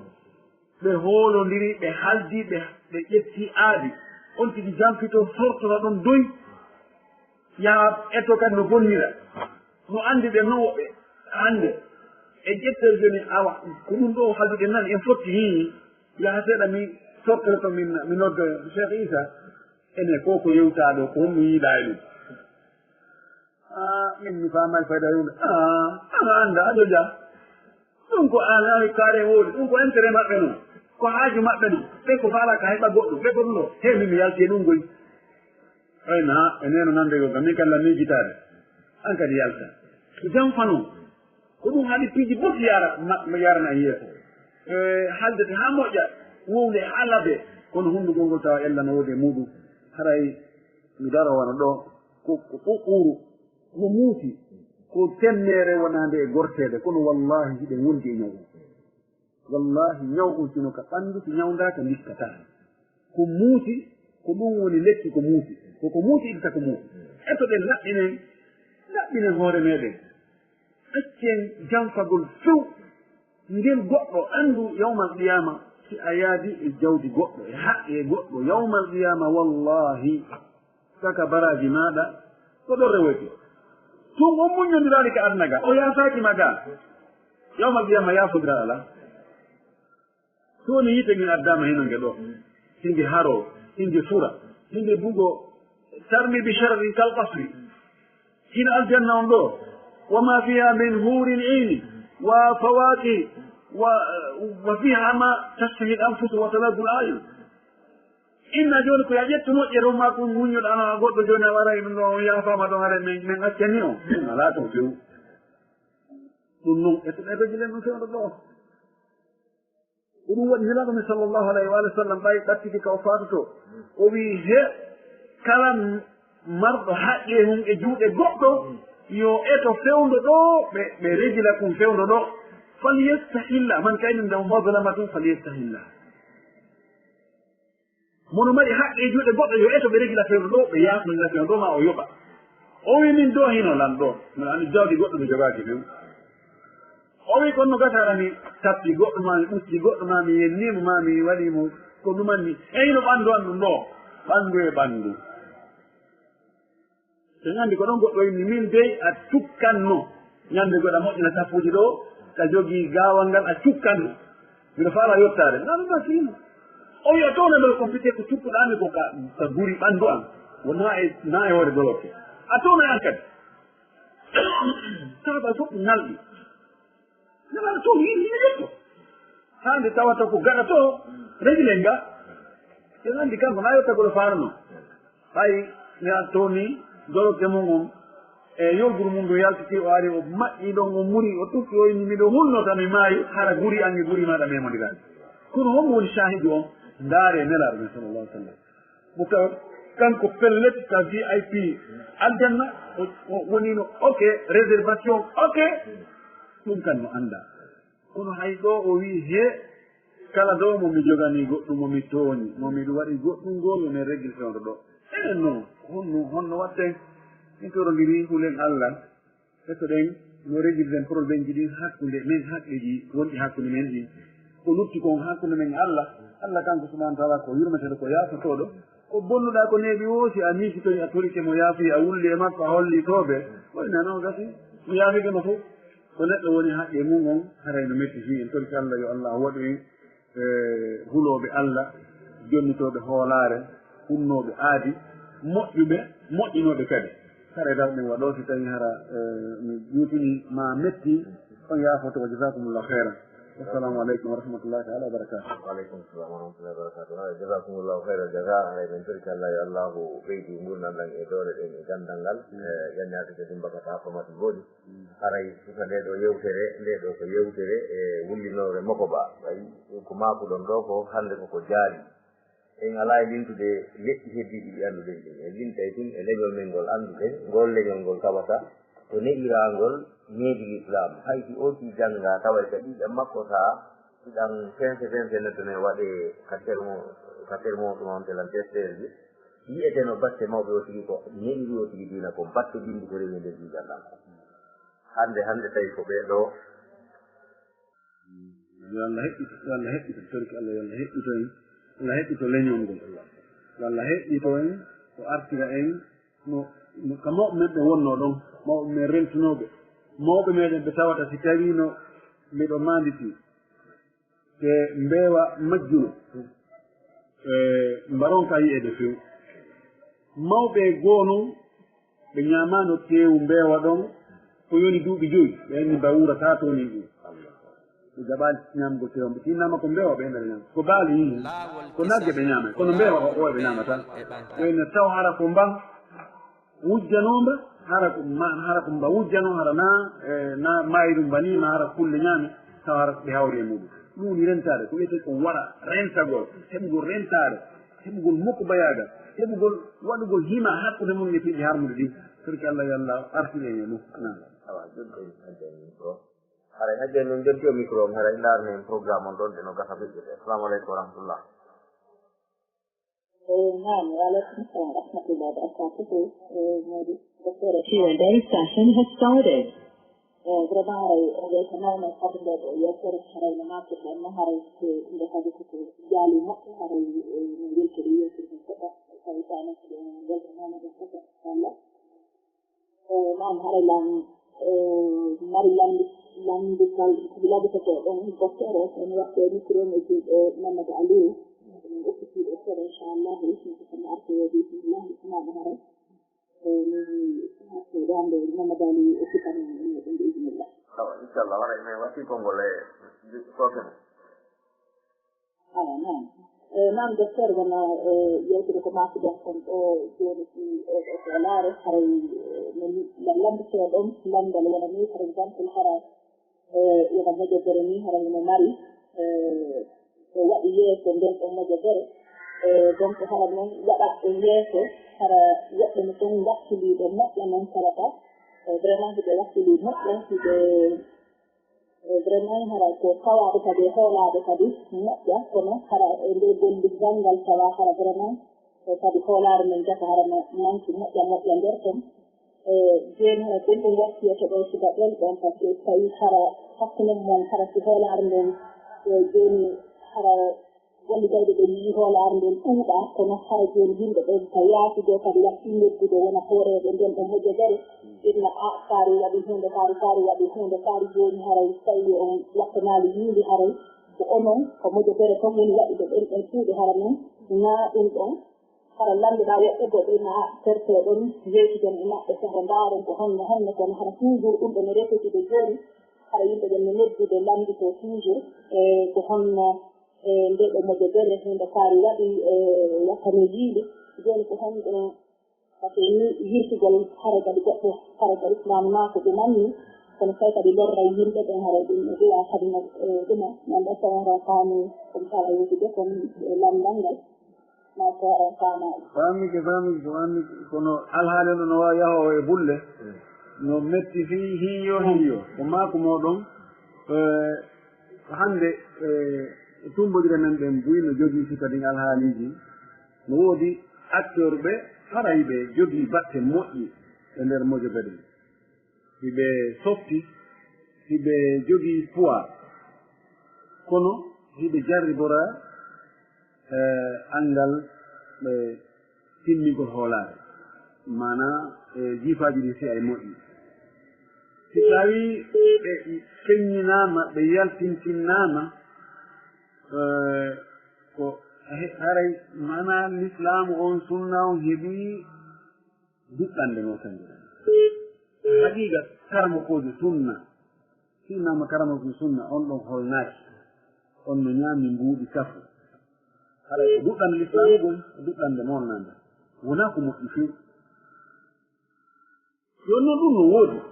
ɓe hoolodiri ɓe haldi ɓe ƴetti aadi on tigi janfito sortora ɗon doy yaa etto kadi no bonnira no andi ɓe nowoɓe hande e ƴettere joni awa ko ɗum ɗo halduɗe nan en fotti hi yaha seeɗa mi sortere to mi nodda Cheikh Issa ene ko yewtaɗo ko honno yiiɗa e ɗum min mi famal fayda yumɓe anda aɗo ja ɗum ko an kaare woodi ɗum ko intérêt maɓɓe noon ko haaju maɓɓe ɗum ɓe ko faala ka heɓa goɗɗum ɓe ko ɗum ɗo hewi mi yalti e ɗum goy ayna e neno nande yo kam min kalla miijitaade an kadi yalta jam fano ko ɗum haɗi piiji fof yarana e yeeso haaldete ha moƴƴa wowde ha labe kono hunndugol ngol tawa ella no woodi e muɗum haray mi daro wona ɗo ko ɓuuru no muusi ko temmere wonande e gortede kono wallahi hiɗen wondi e ñaw wallahi ñaw on sino ka ɓanndu so ñawdaka biskata ko muusi ko ɗum woni lekki ko muusi koko muusi itta ko muusi ettoɗen laɓɓinen hoore meɗen accen janfagol few ngel goɗɗo anndu yawmal qiyama si a yaadi e jawdi goɗɗo e haqqe e goɗɗo yawmal qiyama wallahi saka baraji maɗa ko ɗon rewoyte tum on muññodiraali ka aduna ga o yaafakima ga yawmal qiyama yaafodira ala so woni yite ngin addama heno nge ɗo hinge haro hinge fura hinge bugo tarmi bi sharrin kal qasri hina aljanna on ɗo wama fiha min hurin ini wa fawaqi wa fiha ma tashtahi l anfusu wa taladu l ayun inna joni ko ya ƴettu moƴƴere on ma ko muññuɗo ana goɗɗo joni a waray ɗum ɗo yaafama ɗon hare min accani o ɗum ala to few ɗum noon etoɗeɗo jilen ɗum fewɗo ɗo ko ɗum waɗi nelaɗo mi sallllahu alayhi wa sallam ɓay ɗattiki ka o faatuto o wi he kala marɗo haqqe mum e juuɗe goɗɗo yo eto fewndo ɗo ɓe regila ɗum fewndo ɗo falyestahilla man kayni nde mazlama tum falyestahilla mono mari haqqe e juuɗe goɗɗo yo eto ɓe regila fewndo ɗo ɓe yafnodira fewndo ɗo ma o yoɓa o wi min do hino lan ɗo min andi jawdi goɗɗo mi jogaki few o wi kono gasara mi tappi goɗɗo ma mi ɓutti goɗɗo ma mi yennimo ma mi waɗimo ko ɗumanni eyno ɓanndu an ɗum ɗo ɓanndu e ɓanndu en anndi ko ɗon goɗɗo yimni min dey a cukkanno ñannde goɗa moƴƴina sappuji ɗo ka jogii gaawal ngal a cukkanno mbiɗo faala yottaade nanu masino o wiya towne ɗo compité ko cukkuɗaami ko ka guri ɓanndu an wona e hoore doloke a towna an kadi saba fof nalɗi nelaɗa toon yimɓe yetto hande tawata ko gaɗa to régilen nga en anndi kanko na yottagoɗo faarano hay ya to ni doloke mum on e yolguru mum ɗo yaltiti o ari o maƴƴi ɗon o muri o tukki o inni miɗo hulnota mi maayi hara guri ange guri maɗa memodiraani kono hommo woni shahidi on ndaare nelaɗo men sallallah sallam mo kanko pellet ka VIP aljanna wonino ok réservation ok ɗum kan no annda kono hay ɗo o wi he kala ɗo momi jogani goɗɗum momi tooñi momi waɗi goɗɗum ngol yomin régil fewndo ɗo enen noon honno watten min torodiri hulen allah hettoɗen no régilden probléme ji ɗin hakkude men haqqeji wonɗi hakkude men ɗin ko lutti kon hakkude men allah kanko subahana taala ko yurmetede ko yaafotoɗo ko bonnuɗa ko neeɓi o si a miisitoyi a torike mo yaafi a wulli e makko a hollitoɓe waynano gasi mi yaafigeno fof ko neɗɗo woni haqqe mum on harayno metti fi en toriki allah yo allah waɗu en huloɓe allah jonnitoɓe hoolare hunnoɓe aadi moƴƴuɓe moƴƴinoɓe kadi hare daw ɗen waɗo si tawi hara mi ƴutini ma metti on yaafoto wa jasakumullah heyran assalamu aleykum wa rahmatullahi taala wa barakatuh waaleykum salam wa rahmatullahi wa barakatuh jasakumullahu heyra jaga haray men toriki allah yo allahu ɓeydi gurdam ɗan e doole ɗen e gandal ngal yannatike dumbakata famati gooɗi haray suka nde ɗo yewtere nde ɗo ko yewtere e wullinore moko ba ayi ko makuɗon ɗo ko hande koko jaali en ala e lintude leƴƴi heddiɗi ɗi annduɗen ɗin e lintay tun e leñol men ngol annduɗen ngol leñol ngol tawata ko neɗirangol needi l'islam hayti ooti jannga taway ka ɗiɗan makko ta ɗiɗan sense neddone waɗe ka termoto on telan testere ji yiyeteno batte mawɓe o tigi ko neɗiri o tigi diina ko batte bindi ko rewi nder ɗiɗan ɗan ko hande tawi ko ɓeeɗo yo allah heɓɓito torki allah yo allah heɓɓito en allah heɓɓito leñol ngol yo allah heɓɓito en o artira en no ka mawɓe men ɓe wonno ɗon mawɓe men rentunoɓe mawɓe meɗen ɓe tawata si tawino mbiɗo manditi te mbeewa majjuno mbaron ka yi'ede few mawɓe goo noon ɓe ñamano tewu mbewa ɗon ko yoni duuɓi joyi ɓenni bawura ta toni ɗum ɓe jaɓani ñamgo tewa ɓe tinnama ko mbewa ɓe nder ñama ko baali yihi ko nagge ɓe ñama kono mbewa o ɓe ñamata ɓene taw hara ko mba wujjanomba hara ko mba wujjano hara na mayi ɗum banima hara kulle ñaami taw hara ɓe hawri e muɗum ɗum woni rentade ko wiyete ko waɗa rentagol heɓugol rentade heɓugol mokkobayagal heɓugol waɗugol hima hakkude mum e piɗɗi harmude ɗi torki allah yo allah artire e ɗum haray hajjani min jonti o micro mi haray darni en programme on ɗon ɗe no gasa ɓiɓɓete assalamu aleykum wa rahmatullah. نعم وعليكم السلام ورحمة الله وبركاته. Q&A session has started. vraiment haray tamamen faddeɗo yettere haray no naati ɗenno haray nde kadi koko jaali moƴƴo haray no weltori yewtirɗum seɗɗa tawi tanen ko ɗen weltanama ɗum seɗɗa inchallah nam haray lan mari landikal koɓe labitete ɗon docteur o en waɗɗe micro e juuɗe Mamadou Aliou min okkitiɗo seeɗa inchallah kono artoyo bisimillahi bisimillahi haray dande Mamadou Aliou okkitan ɗum bismillah inchallah haray mais wasi konngol e sokene aya nam nam docteur wona yewtude ko masiɗen kon ɗo joni ko laare haray no lambite ɗon landal wona ni par exemple hara yono moƴodere ni haray no mari o waɗi yeeso nden ɗon moƴodere donc hara noon waɗat ɗo yeeso hara woɓɓe no toon wakkiliɗo moƴƴa noon sarata vraiment hiɓe wakkili moƴƴa hiɓe vraiment hara ko fawaɓe kadi hoolaɓe kadi moƴƴa kono hara e nde golligal ngal tawa hara vraiment kadi hoolare men jaka hara no manki moƴƴa nder ton joni hara gonɗum wakkiyete ɗo sukaɓel ɗon par ce que tawi hara hakkude mon hara si hoolare nden joni hara gollidayɓe ɓe yii hoolare nden ɗuuɗa kono hara joni yimɓe ɓen ka yaasude kadi watti neddude wona hooreɓe nden ɗo moƴƴodere inna kaari waɗi hunde kaari waɗi hunde kaari joni haray tawi on wattanali yiindi haray ko onon ko moƴƴodere ton woni waɗi ɓe ɓen suuɗi hara noon na ɗum ɗon hara landuɗa woɗɗugo ɗum a perse ɗon weytiden e maɓɓe soho mbaren ko honno kono hara toujours ɗum ɗon répétide joni hara yimɓe ɓen no neddude landito toujours ko honno nde ɗo moƴƴodere hunde kaari waɗi wattano yiindi joni ko honɗum par ce que ni yirtugol hara kadi goɗɗo hara kadi islam ma ko ɗumanni kono tawi kadi lorra yimɓe ɓen hara ɗum no ɗuwa kadi no ɗuma nanɗo tawara faami comme ça yewtude comme lamdal ngal ma tawara faamaɗo famike ko anni kono alhaali ɗo no wawi yahowo e bulle no metti fi hiyo ko maako moɗon hande tumbodire men ɓen buyi no jogii si kadi alhaaliji no woodi acteur ɓe haray ɓe jogii batte moƴƴi e nder moƴƴodere hiɓe softi hiɓe jogii poids kono hiɓe jarribora angal ɓe timmigol hoolaare mana jiifaji ɗi si ay moƴƴi si tawi ɓe keññinama ɓe yaltintinnama ko haray mana l'islamu on sunna on heeɓi duɗɗande no kanjum haqiqa karama koje sunna sinnama karama ko sunna on ɗon holnaaki on no ñaami mbuuɗi kafu haɗa ko duɗɗande l'islamu gon duɗɗande monnande wona ko moƴƴi few joni noon ɗum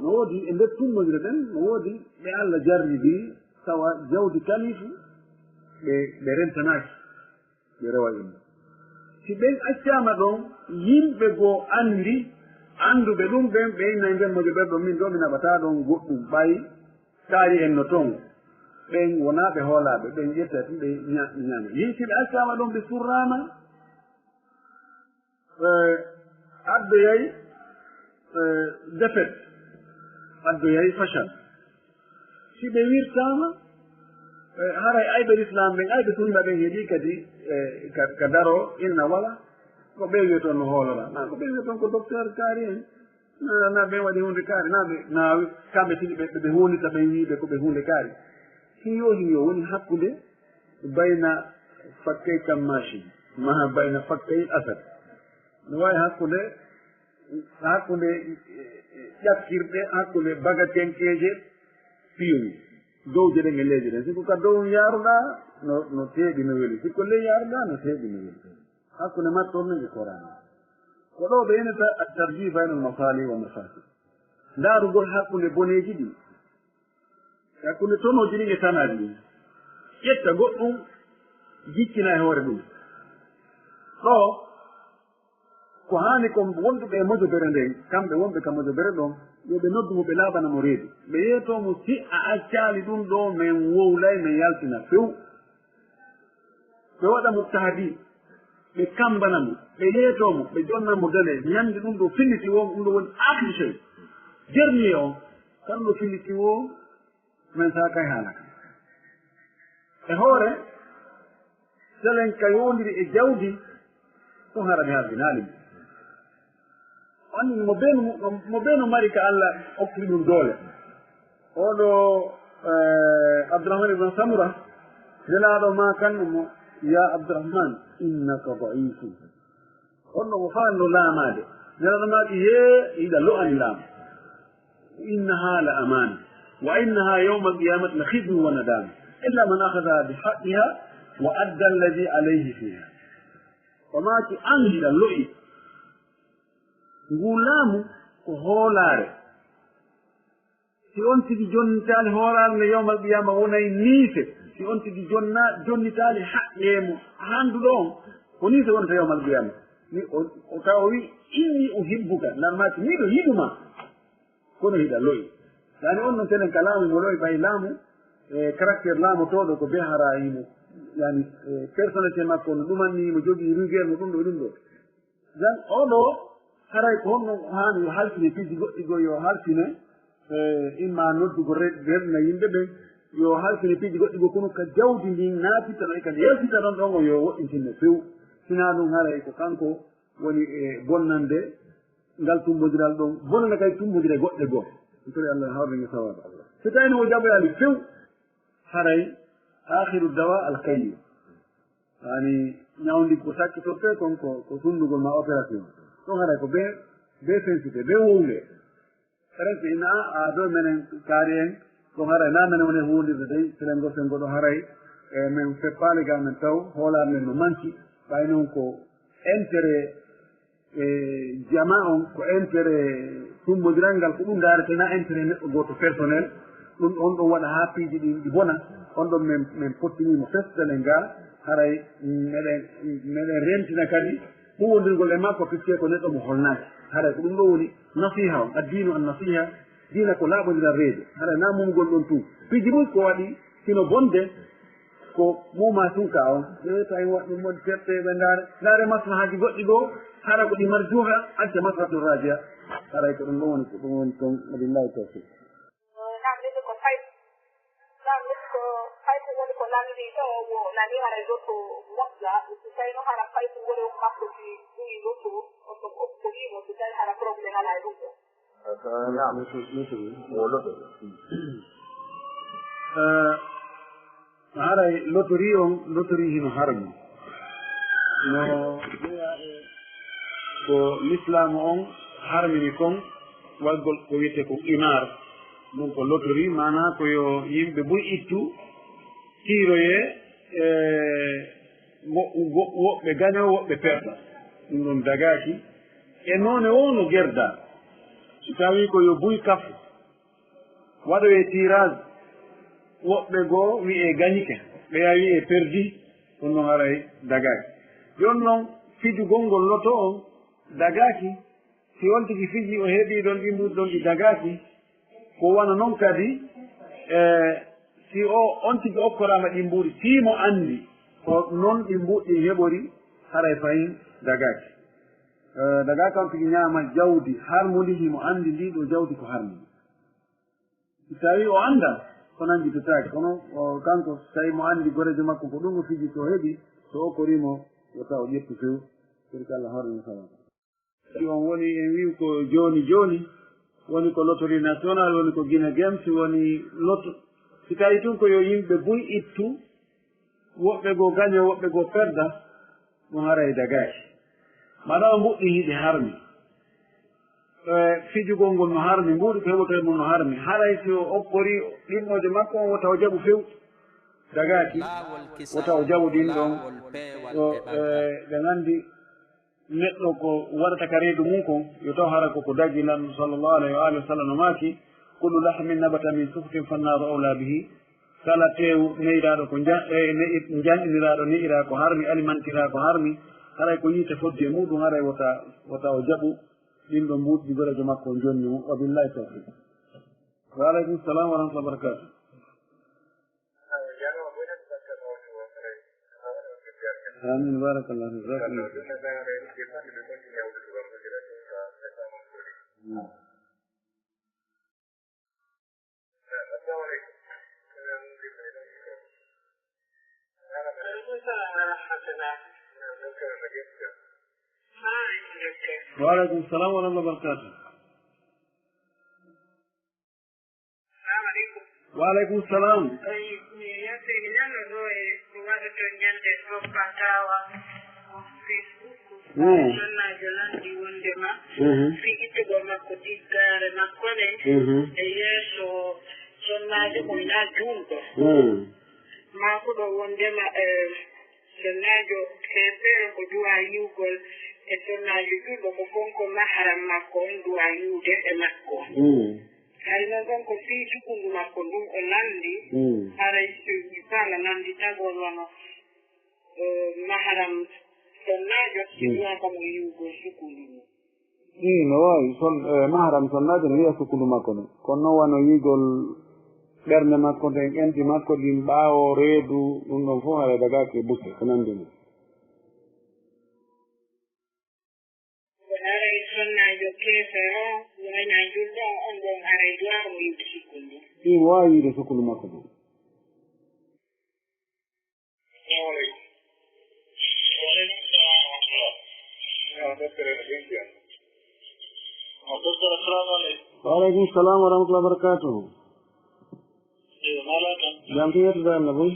no woodi e nder tummodire ɗen no woodi ɓe allah jarribi tawa jawdi kalifu ɓe rentanaaki ɓe rewa yimɓe si ɓen accama ɗon yimɓe goo anduɓe ɗum ɓen ɓe inna nder mojo ɓerɗo min ɗo mi naɓata ɗon goɗɗum ɓayi kaari en no toon ɓen wona ɓe hoolaɓe ɓen ƴettati ɓe ñaama yin si ɓe accama ɗon ɓe surrama addoyay défaite addoyay fachal si ɓe wirtama haray ayɓe l'islam ɓen ayɓe sunna ɓen heeɗi kadi ka daro inna wala ko ɓe wiye toon no hoolora na ko ɓe wiye toon ko docteur kaari en na ɓen waɗi hunde kaari na kamɓe tigi ɓe hundita ɓen wiiɓe ko ɓe hunde kaari hiyo woni hakkude bayna fakkay kammashi maha bayna fakkay asad no wawi hakkude hakkunde ƴakkirɗe hakkunde bagatenkeje piyoyi dow jeɗe nge leydi ɗen sikko ka dow yaaruɗa no teeɗi no weli sikko ley yaaruɗa no teeɗi no weli hakkunde mattorne nge korani ko ɗo ɓe yenata attarji baynal masali wa mafasid ndaarugol hakkunde boneji ɗi hakkunde tonoji ɗi e tanaji ɗi ƴetta goɗɗum jiccina e hoore ɗum ɗo ko hani ko wonduɓe e mojobere nden kamɓe wonɓe ka mojobere ɗon yoɓe noddumo ɓe laaɓanamo reedu ɓe yeetomo si a accali ɗum ɗo min wowlay min yaltina few ɓe waɗamo tahdi ɓe kambanamo ɓe yeetomo ɓe jonnamo dale ñande ɗum ɗo filliti wo ɗum ɗo woni akhir chey dernier o kan ɗo filliti wo min sakay haalaka e hoore selen ka yondiri e jawdi ɗum haraɓe harbinaali anndi mo ɓeeno mari ka Allah okkiri ɗum doole oɗo abdourahmane ibn samura nelaaɗo ma kanno mo ya abdourahmane innaka daifun onno mo faanno laamaade nelaaɗo maaki he yiɗa lo'ani laama innaha la amana wa innaha yawma alqiyamati la khidmu wa nadama illa man akhadha bi haqqiha wa adda alladi alayhi fiha o maaki an yiɗa lo'i ngu laamu ko hoolaare si on tigi jonnitaali hoolaare nde yawmal qiyama wonay niise si on tigi jonnitaali haqqeemo handuɗo on ko niise wonata yawmal qiyama ni o taw o wi inni uhibbuka narmaaki miɗo yiɗuma kono hiɗa loyi yaani on noon tenen ka laamu mo loyi ɓay laamu e caractére laamotoɗo ko be harayimo yani personnalité makko no ɗumanni mo jogii rigueur no ɗum ɗo ɗum ɗo jan oɗo haray ko honno haani yo haltine piiji goɗɗi goo yo haltine imma noddugo rerdina yimɓe ɓen yo haltine piiji goɗɗi goo kono ka jawdi ndin naatita ɗo e kadi yewtita ɗon ɗon o yo woɗɗintinne few sina ɗum haray ko kanko woni e bonnande ngal tumbodiral ɗon bonnande kadi tumbodire goɗɗe goo tori allah hawrenge sawaba so tawino o jaɓoyali few haray akhiru dawa alkayyu yani ñawdi ko sakkitorte kon ko sundugol ma opération ɗon haray ko be fensité be wowle presque ina a ɗo menen kaari en ɗon haray na menen woni hundirde dey selen gosen goɗo haray e min feppali ga men taw hoolare men no manki ɓay noon ko intérêt jama on ko intérêt tumbodiral ngal ko ɗum darete na intérêt neɗɗo goto personnel ɗum on ɗon waɗa ha piiji ɗi bona on ɗon min pottinimo festele ngal haray meɗen rentina kadi ɗum wondirgol e makko piske ko neɗɗo mo holnaki haray ko ɗum ɗo woni nasiha on addinu an nasiha dina ko laaɓodiral reede haray na mumgol ɗon tun piiji ɗum ko waɗi sino bonde ko muma sunka on e tawi waɗɗum modi ferte ɓe ndaare maslahaji goɗɗi ɗo hara ko ɗi marjuha acca maslahatu rajia haray ko ɗum ɗo woni ko ɗum woni toon wabillahi tawfiq woni ko nanndi to o nani hara lotto moƴƴa so tawi no hara fayto woni makko si ɗuwi lotto oto ko wimo so tawi hara probléme ala e ɗum ɗo haray lotori on lotori hino harmi no jeeya e ko l'islam on harmini kon waɗgol ko wiyete ko qimar ɗum ko lotori mana koyo yimɓe boy ittu tiiroye woɓɓe gaño woɓɓe perda ɗum ɗon dagaki e noone wowno gerda so tawi ko yo buy kafu waɗoye tirage woɓɓe goo wiye gañike ɓeya wiye perdi ɗum ɗon haray dagaki joni noon fijugol ngol loto on dagaki si on tigi fiji o heeɓi ɗon ɗi mbuɗi ɗon ɗi dagaki ko wana noon kadi si on tigi okkorama ɗi mbuɗi siimo andi ko noon ɗi mbuɗɗi heɓori haray fayin dagaki dagaki on tigi ñaama jawdi harmudi himo andi ndiɗo jawdi ko harmudi si tawi o anda ko nanjitotaki kono kanko so tawi mo andi gorejo makko ko ɗum o fiji so heeɓi so okkorimo yo taw ƴettu few kadi ko allah horno sawa on woni en wiw ko joni joni woni ko loterie national woni ko Guinée Games woni lotto si tawi tun ko yo yimɓe buy ittu woɓɓe goo gaño woɓɓe goo perda ɗum haray dagaki maɗa o mbuɗɗi hiɗe harmi fijugol ngol no harmi mbuuɗi ko heɓoto e mum no harmi haray so oppori ɗinnoje makko on wota o jaɓu fewɗi dagaki wota o jaɓu ɗin ɗon ɓe gandi neɗɗo ko waɗata ka reedu mum kon yo taw hara koko dagi lan sallllahu alayhi wa alihi wa sallam no maaki kullu lahmin nabata min suftin fannaru awla bihi kala tew neyɗaɗo ko janɗiniraɗo ne'ira ko harmi alimantira ko harmi haray ko yiite fodde muɗum haray wota o jaɓu ɗin ɗo mbuɗɗi gorejo makko o jonni mum wa billahi tawfiq wa aleykum salam wa rahmatullah barakatuh amin barakallah وعليكم السلام ورحمة الله وبركاته. السلام عليكم. وعليكم السلام. يا سيدي أنا روي وقت جنت فقطاوا فيسبوك. أنا جلاني وندما. في كتب ما كنت قارئ نقولي. يسوع جنادي كنا جونغ. ما كنت وندما جنادي كبير كجوا يوغل. e sonnaji ɗuɗɗo ko fonko maharam makko on duwa yuude e makko hay noon ɗon ko fii sukundu makko ɗum o nandi haray fala nandi tagol wano maharam sonnajo si duwaka mo yuugol sukundu mum no wawi maharam sonnajo no wiya sukundu makko ɗum kono noon wano yigol ɓernde makko nden ƴenti makko ɗin ɓaawo reedu ɗum ɗon fof haray dagaki e busse ko nandi mum ɗin wawi wiide sukundu makko ɗum waaleykum salam wa rahmatullah barakatuhu jam to yettude allah boy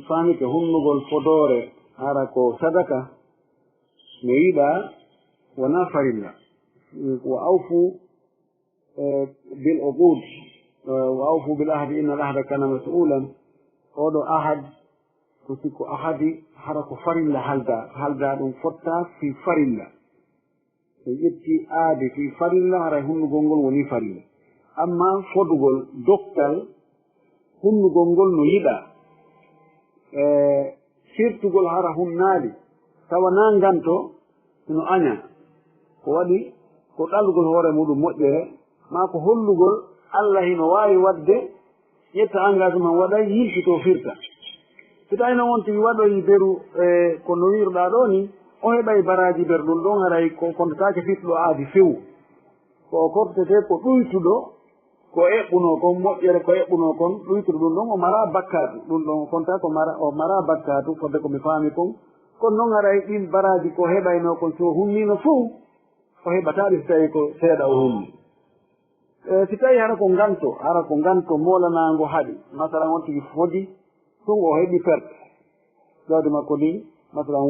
famike hunnugol fodore hara ko sadaka no yiɗa wona farilla wa awfu bil uqud wa awfu bil ahdi inna al ahda kana mas'ulan oɗo ahad ko sikko ahadi hara ko farilla halda ɗum fotta fi farilla so ƴetti aadi fi farilla hara hunnugol ngol woni farilla amma fodugol doktal hunnugol ngol no yiɗa sirtugol hara humnaali tawa nanganto no aña ko waɗi ko ɗallugol hoore muɗum moƴƴere ma ko hollugol allah hino waawi waɗde ƴetta engagement waɗa yilfito firta so tawi noon wonti waɗoyi beru ko no wirɗa ɗo ni o heɓay baraji ber ɗum ɗon haray ko kontotake firtuɗo aadi fewu ko o kortete ko ɗuytuɗo ko eɓɓuno kon moƴƴere ko eɓɓuno kon ɗuytuɗo ɗum ɗon o mara bakkatu ɗum ɗon konta ko o mara bakkatu fodde komi faami kon kono noon haray ɗin baraji ko heɓayno kon so hummino fof o heɓataɗi so tawi ko seeɗa o hummi si tawi hara ko nganto molanango haaɗi masalan on tigi fodi tun o heɓi perte jawdi makko ndin masalan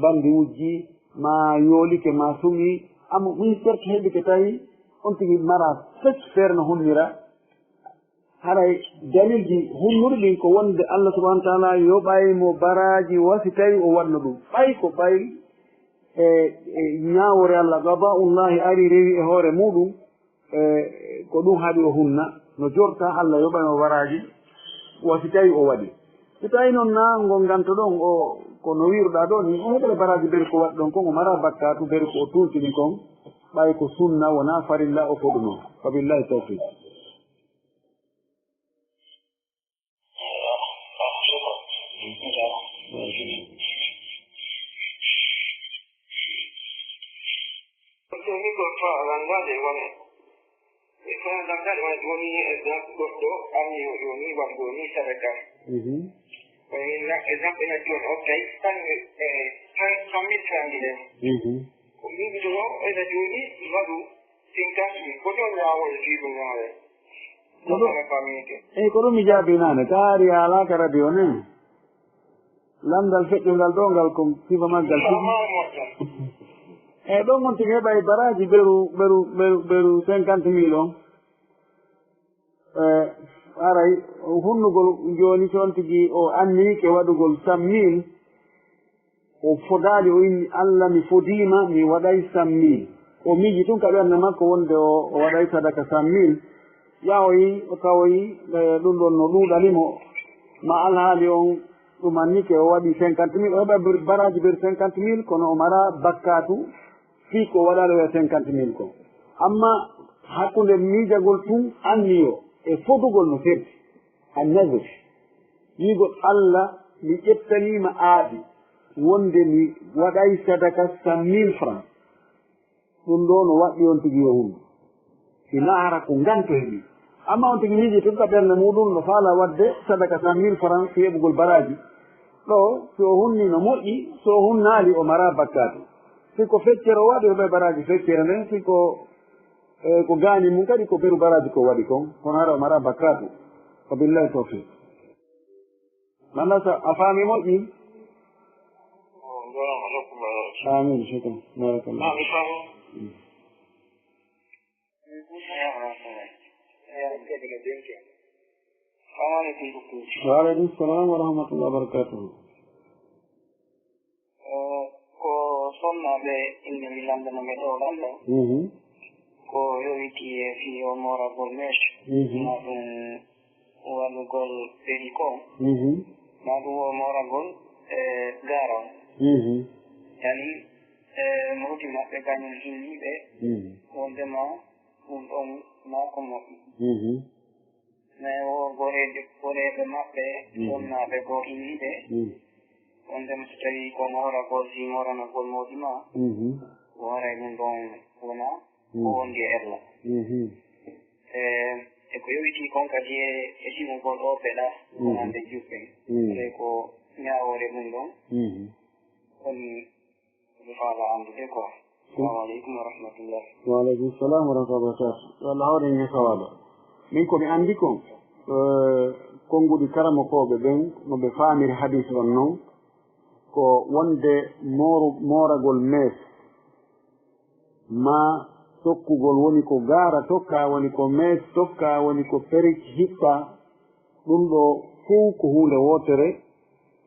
bandi wujji ma yoolike ma suŋi ama ɗum perte heɓike tawi on tigi mara fec feere no hummira haray dalilji hummuɗo ɗin ko wonde allah subahana wa taala yoɓaymo baraji wasi tawi o wanno ɗum ɓay ko ɓay e ñawore allah qadaullahi ari rewi e hoore muɗum ko ɗum haaɗi o hunna no jorta allah yoɓaymo baraji wasi tawi o waɗi so tawi noon na ngo ganto ɗon o kono wiruɗa ɗo ni o heɓere baraji beri ko waɗi ɗon kon o mara bakkatu beri ko o tuntini kon ɓay ko sunna wona farilla o foɗuno fa billahi tawfiq ko ɗum mi jaabinane kaari alaka radio ne lamdal feƴƴungal ɗo ngal ko sifa maggal eyyi ɗon gon tigi heɓa e baraji ɓeru 50.000 on aray hunnugol joni toon tigi o annike waɗugol 100.000 o fodali o inni Allah mi fodima mi waɗay 100.000 o miiji tun ka ɓernde makko wonde o waɗay sadaka 100.000 yawoyi o tawoyi ɗum ɗon no ɗuɗanimo ma alhaali on ɗum annike o waɗi 50.000 o heɓa baraji ɓer 50.000 kono o mara bakkatu fii ko waɗaɗo e 50.000 ko amma hakkunde miijagol tun anniyo e fodugol no ferti a nagoti wiigol Allah mi ƴettanima aaɗi wonde mi waɗay sadaka 100.000 francs ɗum ɗo no waɗɗi on tigi yo hunde si laara ko nganto heɓi amma on tigi miiji tun ka ɓernde muɗum no faala wadde sadaka 100.000 francs si heɓugol baraji ɗo so o hunni no moƴƴi so o hunnaali o mara bakkatu siko feccere o waɗi o ɓe baraji feccere nden siko ko gaani mum kadi ko ɓeru baraji ko waɗi kon kono hara o mara bakkatu ko billahi tawfiq nanda sa a faami moƴƴi amin shukran barakallah waaleykum salam wa rahmatullah wa barakatuhu ko sonnaɓe inde mi lamdanoɓe ɗo lamɗo ko yowiti e fiyo moragol mes ma ɗum waɗugol ɓeri ko ma ɗum o moragol e garon yani mawdi maɓɓe kañum hinniɓe wondema ɗum ɗon mako moƴƴi mais o goreɓe maɓɓe sonnaɓe go hinniɓe wondema so tawi ko moragol si moranagol mawdi ma waray ɗum ɗon wona ko wondi e erla e ko yowiti kon kadi e simugol ɗo peɗa wonande juɓɓe e ko ñawore ɗum ɗon woni mi faala andude quoi assalamu aleykum wa rahmatullah waaleykum salam wa rahmatullah wa barakatuh allah hawren e sawaba min komi andi kon konnguɗi karamokoɓe ɓen no ɓe faamiri hadis on noon ko wonde moragol mes ma tokkugol woni ko gaara tokka woni ko mes tokka woni ko perik hiɓɓa ɗum ɗo fuu ko hunde wotere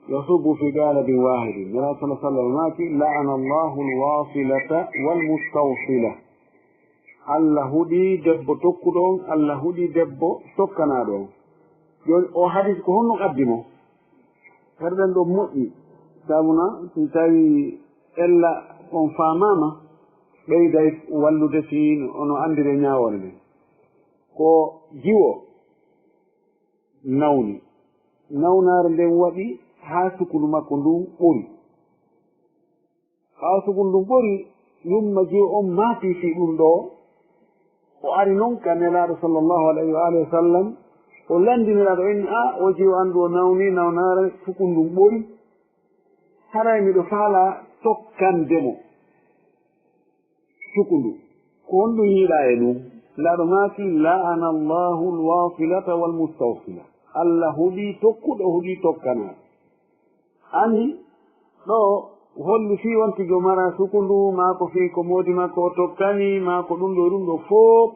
yasubu fi galabin wahidin nala sala sallam maki la'ana allahu alwasilata walmustawsila allah huɗi debbo tokkuɗon allah huɗi debbo tokkanaɗon joni o hadis ko honno addimo herɗen ɗo moƴƴi sabuna so tawi ella on famama ɓeyday wallude si ono andire ñawore nden ko jiwo nawni nawnare nden waɗi ha sukundu makko ndun ɓuri ha sukundu ndun ɓuri yumma jiwo on maati fi ɗum ɗo o ari noon ka nelaɗo sallllahu alayhi wa alihi wa sallam o landiniraɗo inni o jiwo andu o nawni nawnare sukundu ndun ɓuri haray miɗo faala tokkandemo sukundu ko honɗum yiiɗa e ɗum laɗo maaki la'ana allahu alwasilata walmustawsila allah huɗi tokkuɗo huɗi tokkanaɗo andi ɗo holli fi wontigo mara sukundu ma ko fi ko moodi makko o tokkani ma ko ɗum ɗo fof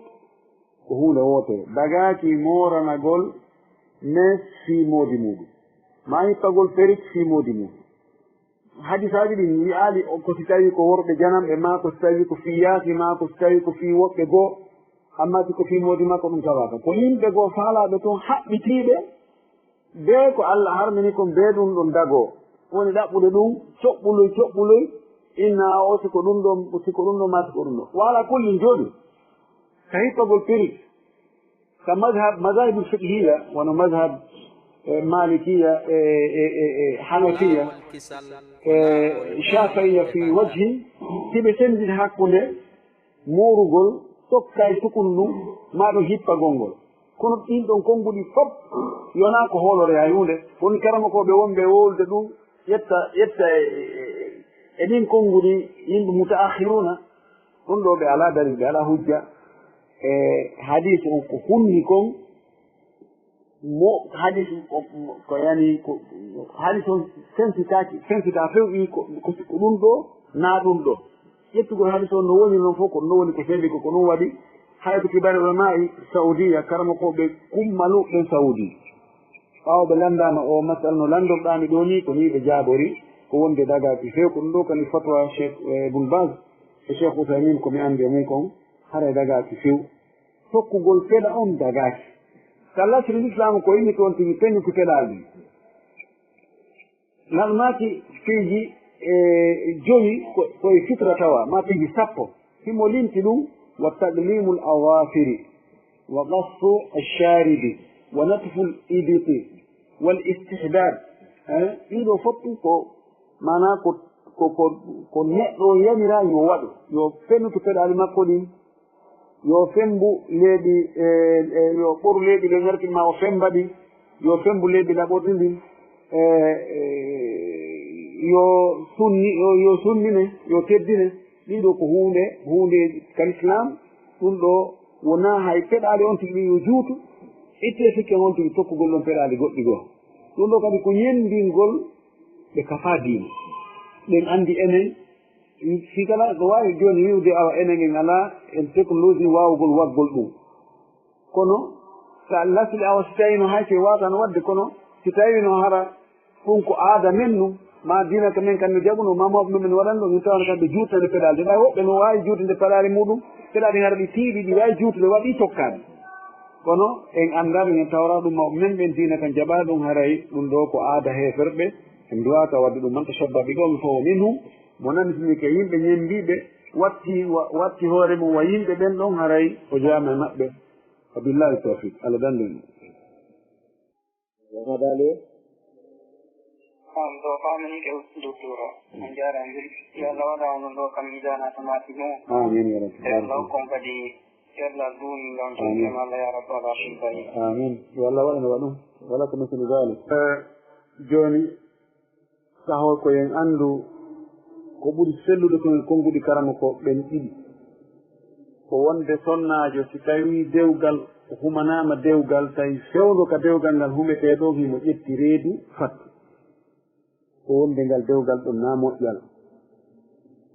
ko hunde wotere dagaki moranagol mes fi moodi muɗum ma hippagol perik fi moodi muɗum hadisaji ɗin wi'ali ko si tawi ko worɓe janamɓe ma ko si tawi ko fi yaasi ma ko si tawi ko fi woɓɓe goo amma si ko fi moodi makko ɗum tawaka ko yimɓe goo faalaɓe toon haɓɓitiɓe be ko allah harmini kon be ɗum ɗon dago woni ɗaɓɓude ɗum coɓɓuloy inna o siko ɗum ɗo ma siko ɗum ɗo wala kullin jooɗi ka hippagol piri ka mazahib fiqhiya wono mazhab malikiya hanafiya shafiya fi wajhi tiɓe senditi hakkunde morugol tokka e sukundu maɗo hippagol ngol kono ɗin ɗon konnguɗi fof yona ko hoolore ha hunde woni karama koɓe wonɓe wolde ɗum ƴetta e ɗin konnguɗi yimɓe mutaakhiruna ɗum ɗo ɓe ala dalil ɓe ala hujja e hadis on ko hunni kon mo hadis ko yani hadis on sensita fewɗi ko ɗum ɗo na ɗum ɗo ƴettugol hadis on no woni noon fof ko no woni ko feewi ko ɗum waɗi hayto kibare ulama'i saudiya karama koɓe kummaluɓe saudi ɓawɓe landama o masal no landorɗami ɗo ni ko ni ɓe jaabori ko wonde dagaki few ko ɗum ɗo kadi fatwa cheikh ibn bas e cheikh ousaymin komi ande mum kon hara dagaki few tokkugol feɗa on dagaki sa lasri l'islam ko yimmi toon tigi peñuki feɗaji lalmaki piiji joyi koye fitra tawa ma piiji sappo himo limti ɗum wa tadlimu l awafiri wa gassu alsharibi wa natfu l ibiti wal istihdad ɗiɗo foppu ko mana ko neɗɗo yamira yo waɗo yo fennutu peɗali makko ɗin yo fembu leeɗi yo ɓoru leeɗi ɗo ñarkinma o femba ɗi yo fembu leeɗi laɓoɗi ɗin yo sunnine yo teddine ɗiɗo ko hunde kalislam ɗum ɗo wona hay peɗali on tigi yo juutu itte sikke on tigi tokkugol ɗon peɗali goɗɗi goo ɗum ɗo kadi ko ñendingol ɓe kafa diine ɗen andi enen si kala ko wawi joni wiwde awa enen en ala en technologie wawugol waggol ɗum kono sa lasli awa si tawino hayke watano wadde kono si tawino hara ɗum ko aada men num ma dina ka men kamɓe jaɓuno ma mawɓe men waɗan ɗo min tawano kamɓe juutande peɗali ɗa woɓɓe no wawi juutande peɗali muɗum peɗali hara ɗi tiiɗi ɗi wawi juutude waɗi tokkade kono en anda ɗum en tawra ɗum mawɓe men ɓen dina kan jaɓa ɗum haray ɗum ɗo ko aada heferɓe en duwaka wadde ɗum man tashabba bi qawmin fahuwa minhum mo nanditini ke yimɓe ñembiɓe watti hoore mum wa yimɓe ɓen ɗon haray o jaama maɓɓe wa billahi tawfiq Allah dandu on ɗo faminike doctora on jarandiri yo Allah waɗa onon ɗo kam mijanata mati mo amin ya rabbi e Allah kon kadi yerla duuni ngon to kem Allah ya rabbi ala shifayi amin yo Allah waɗana waɗum wala ko mislu dalik joni saho koyen andu ko ɓuri sellude koyen konnguɗi karama ko ɓen ɗiɗi ko wonde sonnajo si tawi dewgal humanama dewgal tawi fewdo ka dewgal ngal humete ɗo himo ƴetti reedu fattu ko wonde ngal dewgal ɗon na moƴƴal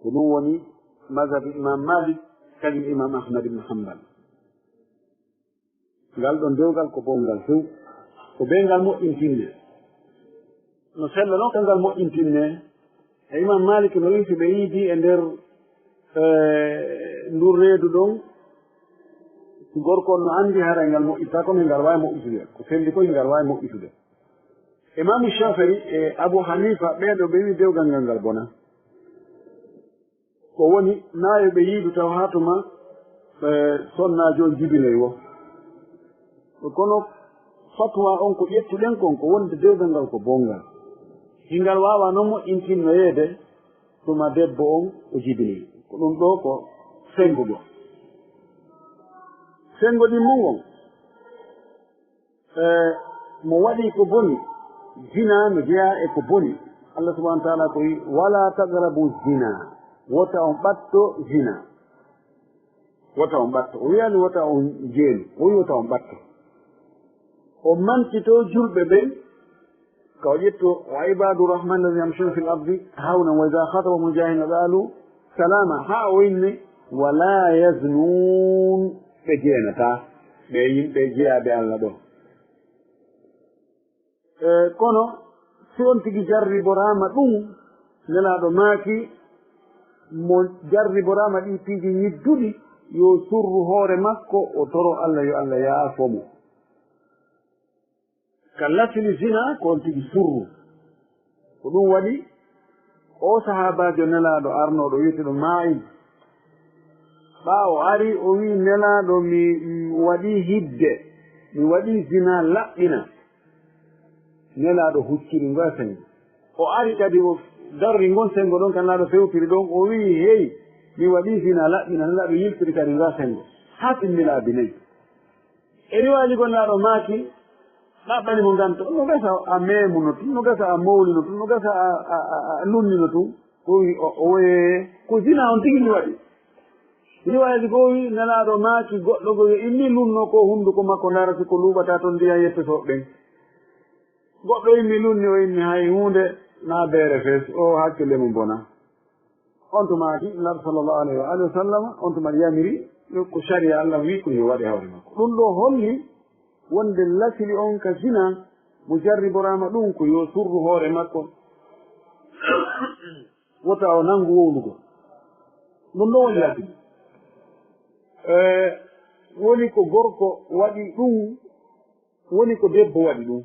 ko ɗum woni mazhabi imam malik kañum imam ahmad ibne hambal ngal ɗon dewgal ko bongal few ko ɓe ngal moƴƴintinne no sella noon kangal moƴƴintinne e imam malik no wi so ɓe yiidi e nder ndur reedu ɗon si gorko on no anndi hara ngal moƴƴita kono ngal wawi moƴƴitude ko felli koye ngal wawi moƴƴitude imamu shafiri e abou hanifa ɓeeɗo ɓe wi dewgal ngal ngal bona ko woni naayo ɓe yiidu taw hatuma sonnajo on jibinoy wo kono fatwa on ko ƴettuɗen kon ko wonde dewgal ngal ko bongal hingal wawa noon moƴƴintinnoyeede tuma debbo on o jibini ko ɗum ɗo ko sengugo sengoɗin mum on mo waɗi ko boni zina no jeeya e ko boni Allah subahana wa taala ko wi wala tagrabu zina wota on ɓatto zina wota on ɓatto o wiyani wota on jeelu o wi wota on ɓatto o mantito julɓe ɓen ka o ƴetto wa ibadu rahman alladina yamshuna fi l ardi hawnan wa ida hatabahum jahiluna qalu salama ha o winni wala yaznun ɓe jeenata ɓe yimɓe jeeyaɓe Allah ɗo kono si on tigi jarriborama ɗum nelaɗo maaki mo jarriborama ɗi piiji ñidduɗi yo surru hoore makko o toro Allah yo Allah yaafomo ka lasili zina ko on tigi surru ko ɗum waɗi o sahabajo nelaɗo arnoɗo wiyeteɗo Ma'in ɓawo ari o wi nelaɗo mi waɗi hidde mi waɗi zina laɓɓina nelaɗo hucciri ngoya sengo o ari kadi o darri gon sengo ɗon kan laɗo fewtiri ɗon o wi hey mi waɗi zina laɓɓina nelaɗo yiltiri kadi ngoya sengo ha timmilaabi nayyi e riwaji gonnaɗo maaki ɗaɓɓani mo nganto no gasa a memuno tun no gasa a mawlino tun no gasa a lunnino tun o wi o woye ko zina on tigi mi waɗi riwaji ko wi nelaɗo maaki goɗɗo go inni lunno ko hunduko makko darati ko luɓata toon ndiyan yettotoɓe ɓen goɗɗo immi lunni o inni hay hunde na beere fees o hakkille mum bona on to maaki nabi sallllahu alayhi wa alihi wa sallam on to maɗa yamiri ko sharia allah wi ko yo waɗe hawre makko ɗum ɗo holli wonde lasili on ka zina mo jarriborama ɗum ko yo surru hoore makko wota o nanngu wowlugo ɗum ɗo woni lasili woni ko gorko waɗi ɗum woni ko debbo waɗi ɗum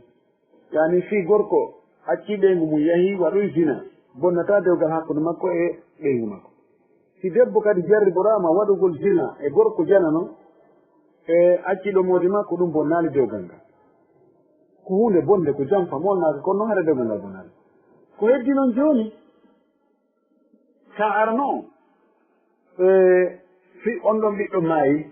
yani fi gorko acci ɓeygu mum yahi waɗoy zina bonnata dewgal hakkude makko e ɓeygu makko si debbo kadi jarriborama waɗugol zina e gorko janano e acciɗo moodi makko ɗum bonnali dewgal ngal ko hunde bonde ko jam famolnaaka kono noon haɗa dewgal ngal bonnali ko heddi noon joni ka arano fi on ɗon ɓiɗɗo maayi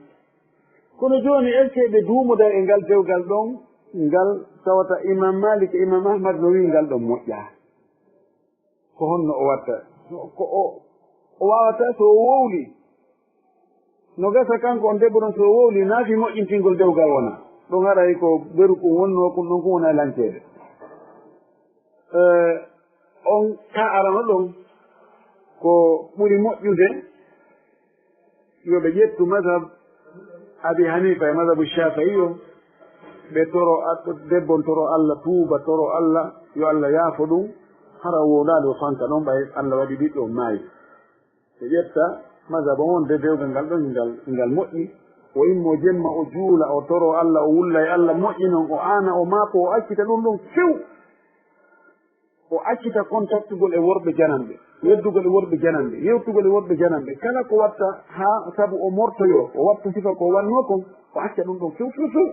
kono joni elceɓe duumoda e ngal dewgal ɗon ngal tawata imam malik e imam ahmad no wi ngal ɗon moƴƴa ko honno o watta ko o wawata so o wowli no gasa kanko on debbo ɗon so o wowli naafi moƴƴintingol dewgal wona ɗon haɗay ko ɓeru ko wonno kon ɗon ko wona lancede on ka arano ɗon ko ɓuri moƴƴude yoɓe ƴettu madhab abi hanifa e madhabu shafii o ɓe toro debbon toro allah tuuba toro allah yo allah yaafo ɗum hara wowlaali o fanka ɗon ɓay allah waɗi ɓiɗɗo maayi ɓe ƴetta madhaba wonde dewgal ngal ɗon ngal moƴƴi o immo jemma o juula o toro allah o wulla e allah moƴƴi noon o aana o maako o accita ɗum ɗon few o accita contactugol e worɓe jananɓe weddugol e worɓe jananɓe yewtugol e worɓe jananɓe kala ko watta ha sabu o mortoyo o watta sifa ko wanno kon o acca ɗum ɗon few few few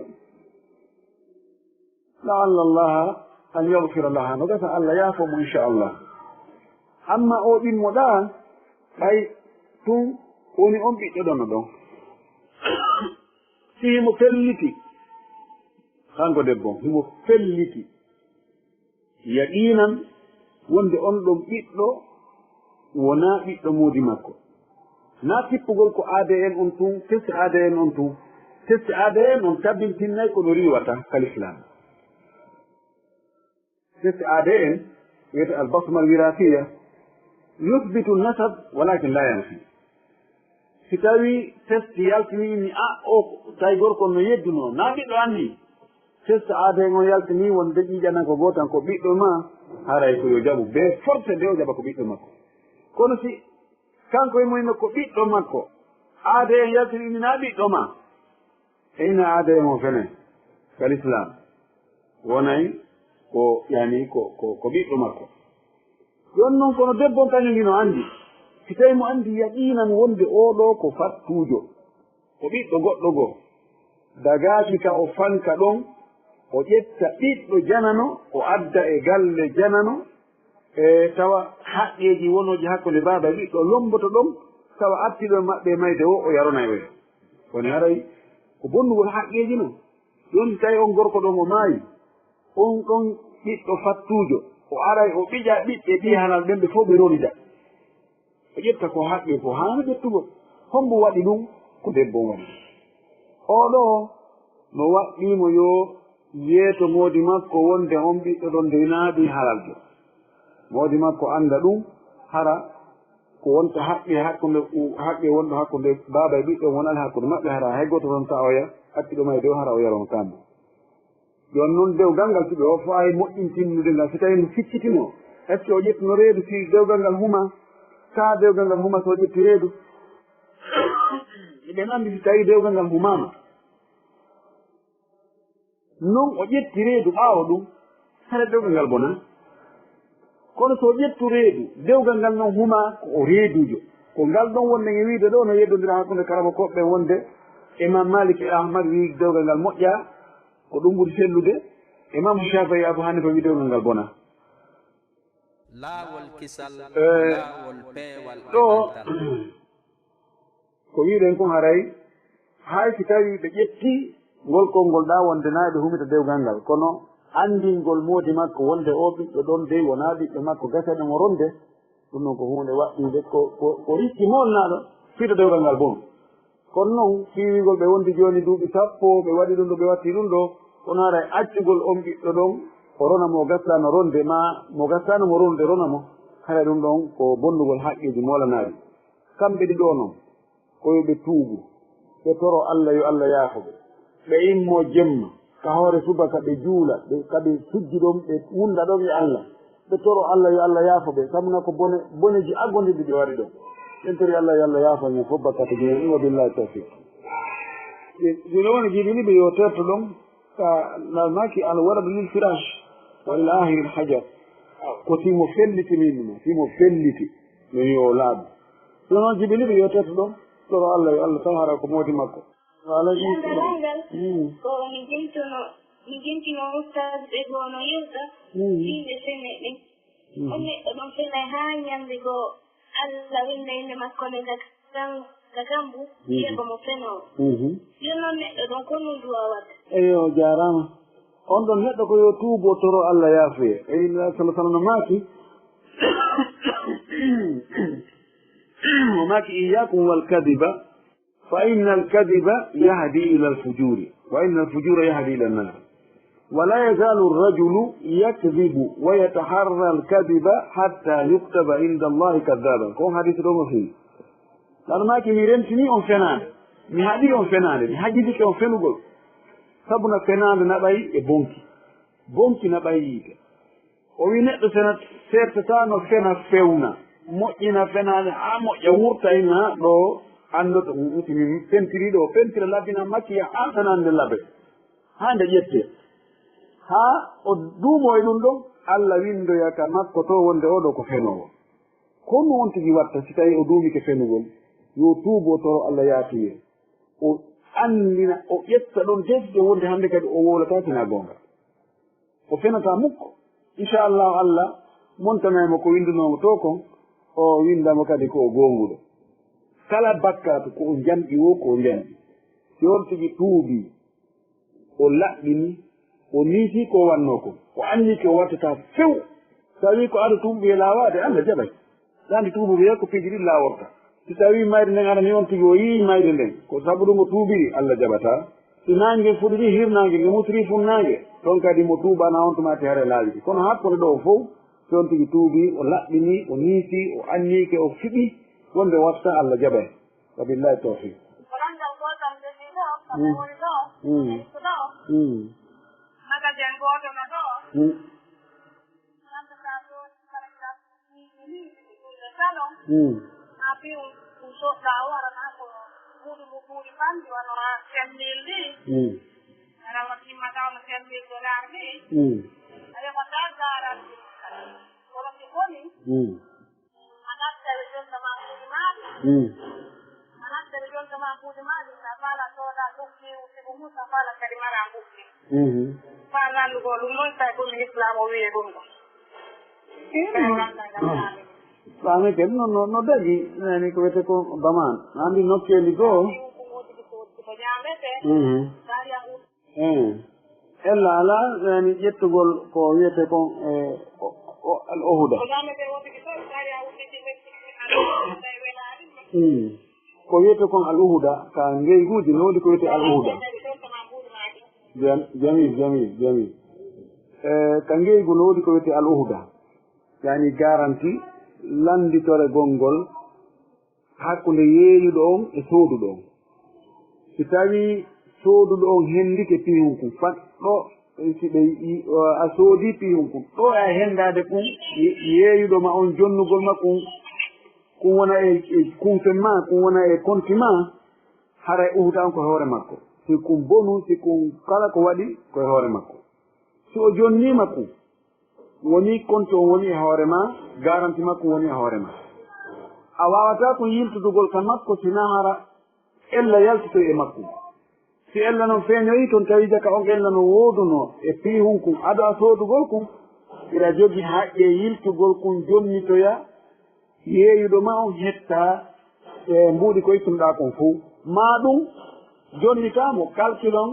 laalla allaha an yagfira laha no gasa allah yaafomo inchallah amma o ɗimmoɗa ɓay tun woni on ɓiɗɗo ɗono ɗon si himo felliti kanko debbo himo felliti yaqinan wonde on ɗon ɓiɗɗo wona ɓiɗɗo moodi makko na tippugol ko ADN on tun testi ADN on tun testi ADN on tabbintinnay kono riwata kalislam testi ADN wiyete albasma alwirasiya yuthbitu nasab walakin la yanfi si tawi testi yaltini ni o tawi gorko no yedduno na ɓiɗɗo anni testi ADN on yaltini wonde ƴiƴanan ko gotan ko ɓiɗɗo ma haray ko yo jaɓu be force nde o jaɓa ko ɓiɗɗo makko kono si kanko e moyno ko ɓiɗɗo makko ADN yaltini na ɓiɗɗo ma e ina ADN o fene kal islam wonay ko yani ko ɓiɗɗo makko yon noon kono debbo on kañum ndino anndi si tawi mo anndi yaqinan wonde oɗo ko fattuujo ko ɓiɗɗo goɗɗo goo dagaaki ka o fanka ɗon o ƴetta ɓiɗɗo janano o adda e galle janano e tawa haqqeeji wonoji hakkunde baaba ɓiɗɗo lomboto ɗon tawa artiɗo maɓɓe mayde o yarona e oyo woni haray ko bonnugol haqqeeji noon joni tawi on gorko ɗon o maayi on ɗon ɓiɗɗo fattuujo o aray o ɓiƴa ɓiɓɓe ɗi halal ɓen ɓe fof ɓe ronida o ƴetta ko haqqe ko haani ƴettugol hombo waɗi ɗum ko debbo waɗi oɗo no waɗɗimo yo yeeto moodi makko wonde on ɓiɗɗo ɗon nde naaɓi halaljo moodi makko annda ɗum hara ko wonta haqqe wonɗo hakkunde baaba e ɓiɗɗo wonani hakkunde maɓɓe hara hay goto toon tawoya acciɗo ma e dow hara o yaron kamɓe joni noon dewgal ngal siɓe o faawi moƴƴintinnude ngal so tawi mo ficcitino est ce que o ƴettuno reedu si dewgal ngal huma ka dewgal ngal huma so ƴetti reedu eɓen anndi si tawi dewgal ngal humama non o ƴetti reedu ɓaawo ɗum hara dewgal ngal bona kono so ƴettu reedu dewgal ngal noon huma ko reedujo ko ngal ɗon wonde e wiide ɗo no yeddodira hakkunde karama koɓɓe wonde imam malik e ahmad wi dewgal ngal moƴƴa ko ɗum ɓuri sellude imam Shafi'i Abu Hanifa wi dewgal ngal bona laawol kisal laawol peewal ɗo ko wiɗen kon haray hay si tawi ɓe ƴetti ngol konngol ɗa wonde nayi ɓe humita dewgal ngal kono andingol moodi makko wonde o ɓiɗɗo ɗon dey wona ɓiɗɗo makko gasaɗen o ronde ɗum noon ko hunde waɗɗude ko riski molnaɗo fiita dewgal ngal bon kono noon fiwigol ɓe wondi joni duuɓi sappo ɓe waɗi ɗum ɗo ɓe watti ɗum ɗo kono haray accugol on ɓiɗɗo ɗon o rona mo gastano ronde ma mo gastano mo ronde rona mo haray ɗum ɗon ko bonnugol haqqiji molanaɗi kamɓe ɗi ɗo noon ko yoɓe tuubu ɓe toro Allah yo Allah yaafoɓe ɓe immo jemma ka hoore subaka ɓe juula ɓe kadi sujji ɗon ɓe wunda ɗon e Allah ɓe toro Allah yo Allah yaafoɓe sabuna ko boneji aggodiɗi ɓe waɗi ɗon ɓen tori Allah yo Allah yaafaɓe fobbakate jeni wa billahi tawfiq joni woni jiɗini ɓe yo terto ɗon ka lalmaki al waradu lil firash wa lil ahiri l hajar ko timo felliti minima timo felliti no yo laaɓi so noon jiɓini ɓe yo terto ɗon toro Allah yo Allah taw hara ko moodi makko ko mi jentino ustad ɓe gono yewta yimɓe feneɗe on neɗɗo ɗon fenay ha ñamde go Allah winda inde makko nde ka gambu wiye komo fenowo yo noon neɗɗo ɗon ko ɗum duwa wadde eyo jarama on ɗon neɗɗo ko yo tuubo toro Allah yaafoye eyi sala sala no maaki o maaki iyakum walkadiba فإن الكذب يهدي إلى الفجور وإن الفجور يهدي إلى النار ولا يزال الرجل يكذب ويتحرى الكذب حتى يكتب عند الله كذابا كون حديث دوما فيه لأن ما كي ميرنتني أم فنان mi haɗi on fenaade mi hajjidike on fenugol sabu no fenaande naɓay e bonki naɓay yiite o wi neɗɗo sena seertata no fena fewna moƴƴina fenaade haa moƴƴa wurta ina ɗo anndoto mi pentiriɗo o pentira labbina makkiya haa fenande labe haa nde ƴette haa o duumo e ɗum ɗon Allah windoya ka makko to wonde oɗo ko fenowo kono on tigi watta si tawi o duumike fenugol yo tuubo toro Allah yaatuye o andina o ƴetta ɗon defde wonde hannde kadi o wowlata tina gonga o fenata mukko inchallahu Allah montanaymo ko windunoma to kon o windama kadi ko o gonguɗo kala bakkatu ko o jamɗi wo ko o jamɗi si on tigi tuubi o laɓɓini o niiti ko wanno ko o anni ko wattata few tawi ko aɗa tuuɓi e laawade Allah jaɓay ɗande tuubu wiya ko piji ɗi laaworta si tawi mayde nden aɗani on tigi o yii mayde nden ko sabu ɗum o tuubiri Allah jaɓata si nangue fuɗiri hirnangue nge mutiri funnangue toon kadi mo tuubana on tumati haare laawiɗi kono hakkude ɗo o fof si on tigi tuubi o laɓɓini o niiti o annike o fiɓi wonde watta Allah jaɓay wabillahi tawfiq magasin goto no ɗo salon ha pi un soɗɗa warana ko ɓuuɗi mo ɓuuɗi famdi wano ha semmil ni ara wa timmatawno semmil dollar ni aɗa waɗa garan kono si boni a nattaɓe jontama kuuɗi maɗi a nattaɓe jontama kuuɗi maɗi sa fala soda ɗukki siko mum sa fala kadi mara ɓukki fa nandugo ɗum noon tawi ɗum islam o wiye ɗum ɗo Sami ken no dagi nani ko wete ko daman andi nokkeli go ella ala nani ƴettugol ko wiyete kon al ohuda ko wiyete kon al uhuda ka ngeyguji no wodi ko wiyete al uhuda jamil ka ngeygu no wodi ko wiyete al uhuda yani garanti landitore gongol hakkunde yeeyuɗo on e sooduɗo on si tawi sooduɗo on hendike pihunkum fatɗo siɓe a soodi pihunkum ɗo a hendade kum yeeyuɗo ma on jonnugol ma kum wona e kumfe ma kum wona e konti ma hara e uhuta on koye hoore makko si kum bonu si kum kala ko waɗi koye hoore makko si o jonnima kum woni compte o woni e hoore ma garanti makko woni e hoore ma a wawata ko yiltudugol ka makko sina hara ella yaltoto e makko si ella noon feeñoyi toon tawi jaka on ella no wooduno e piihun kum aɗo a soodugol kum ira jogi haƴƴe yiltugol kum jonnitoya yeeyuɗo ma on hetta e mbuuɗi ko ittunoɗa kon fo ma ɗum jonnitamo calculon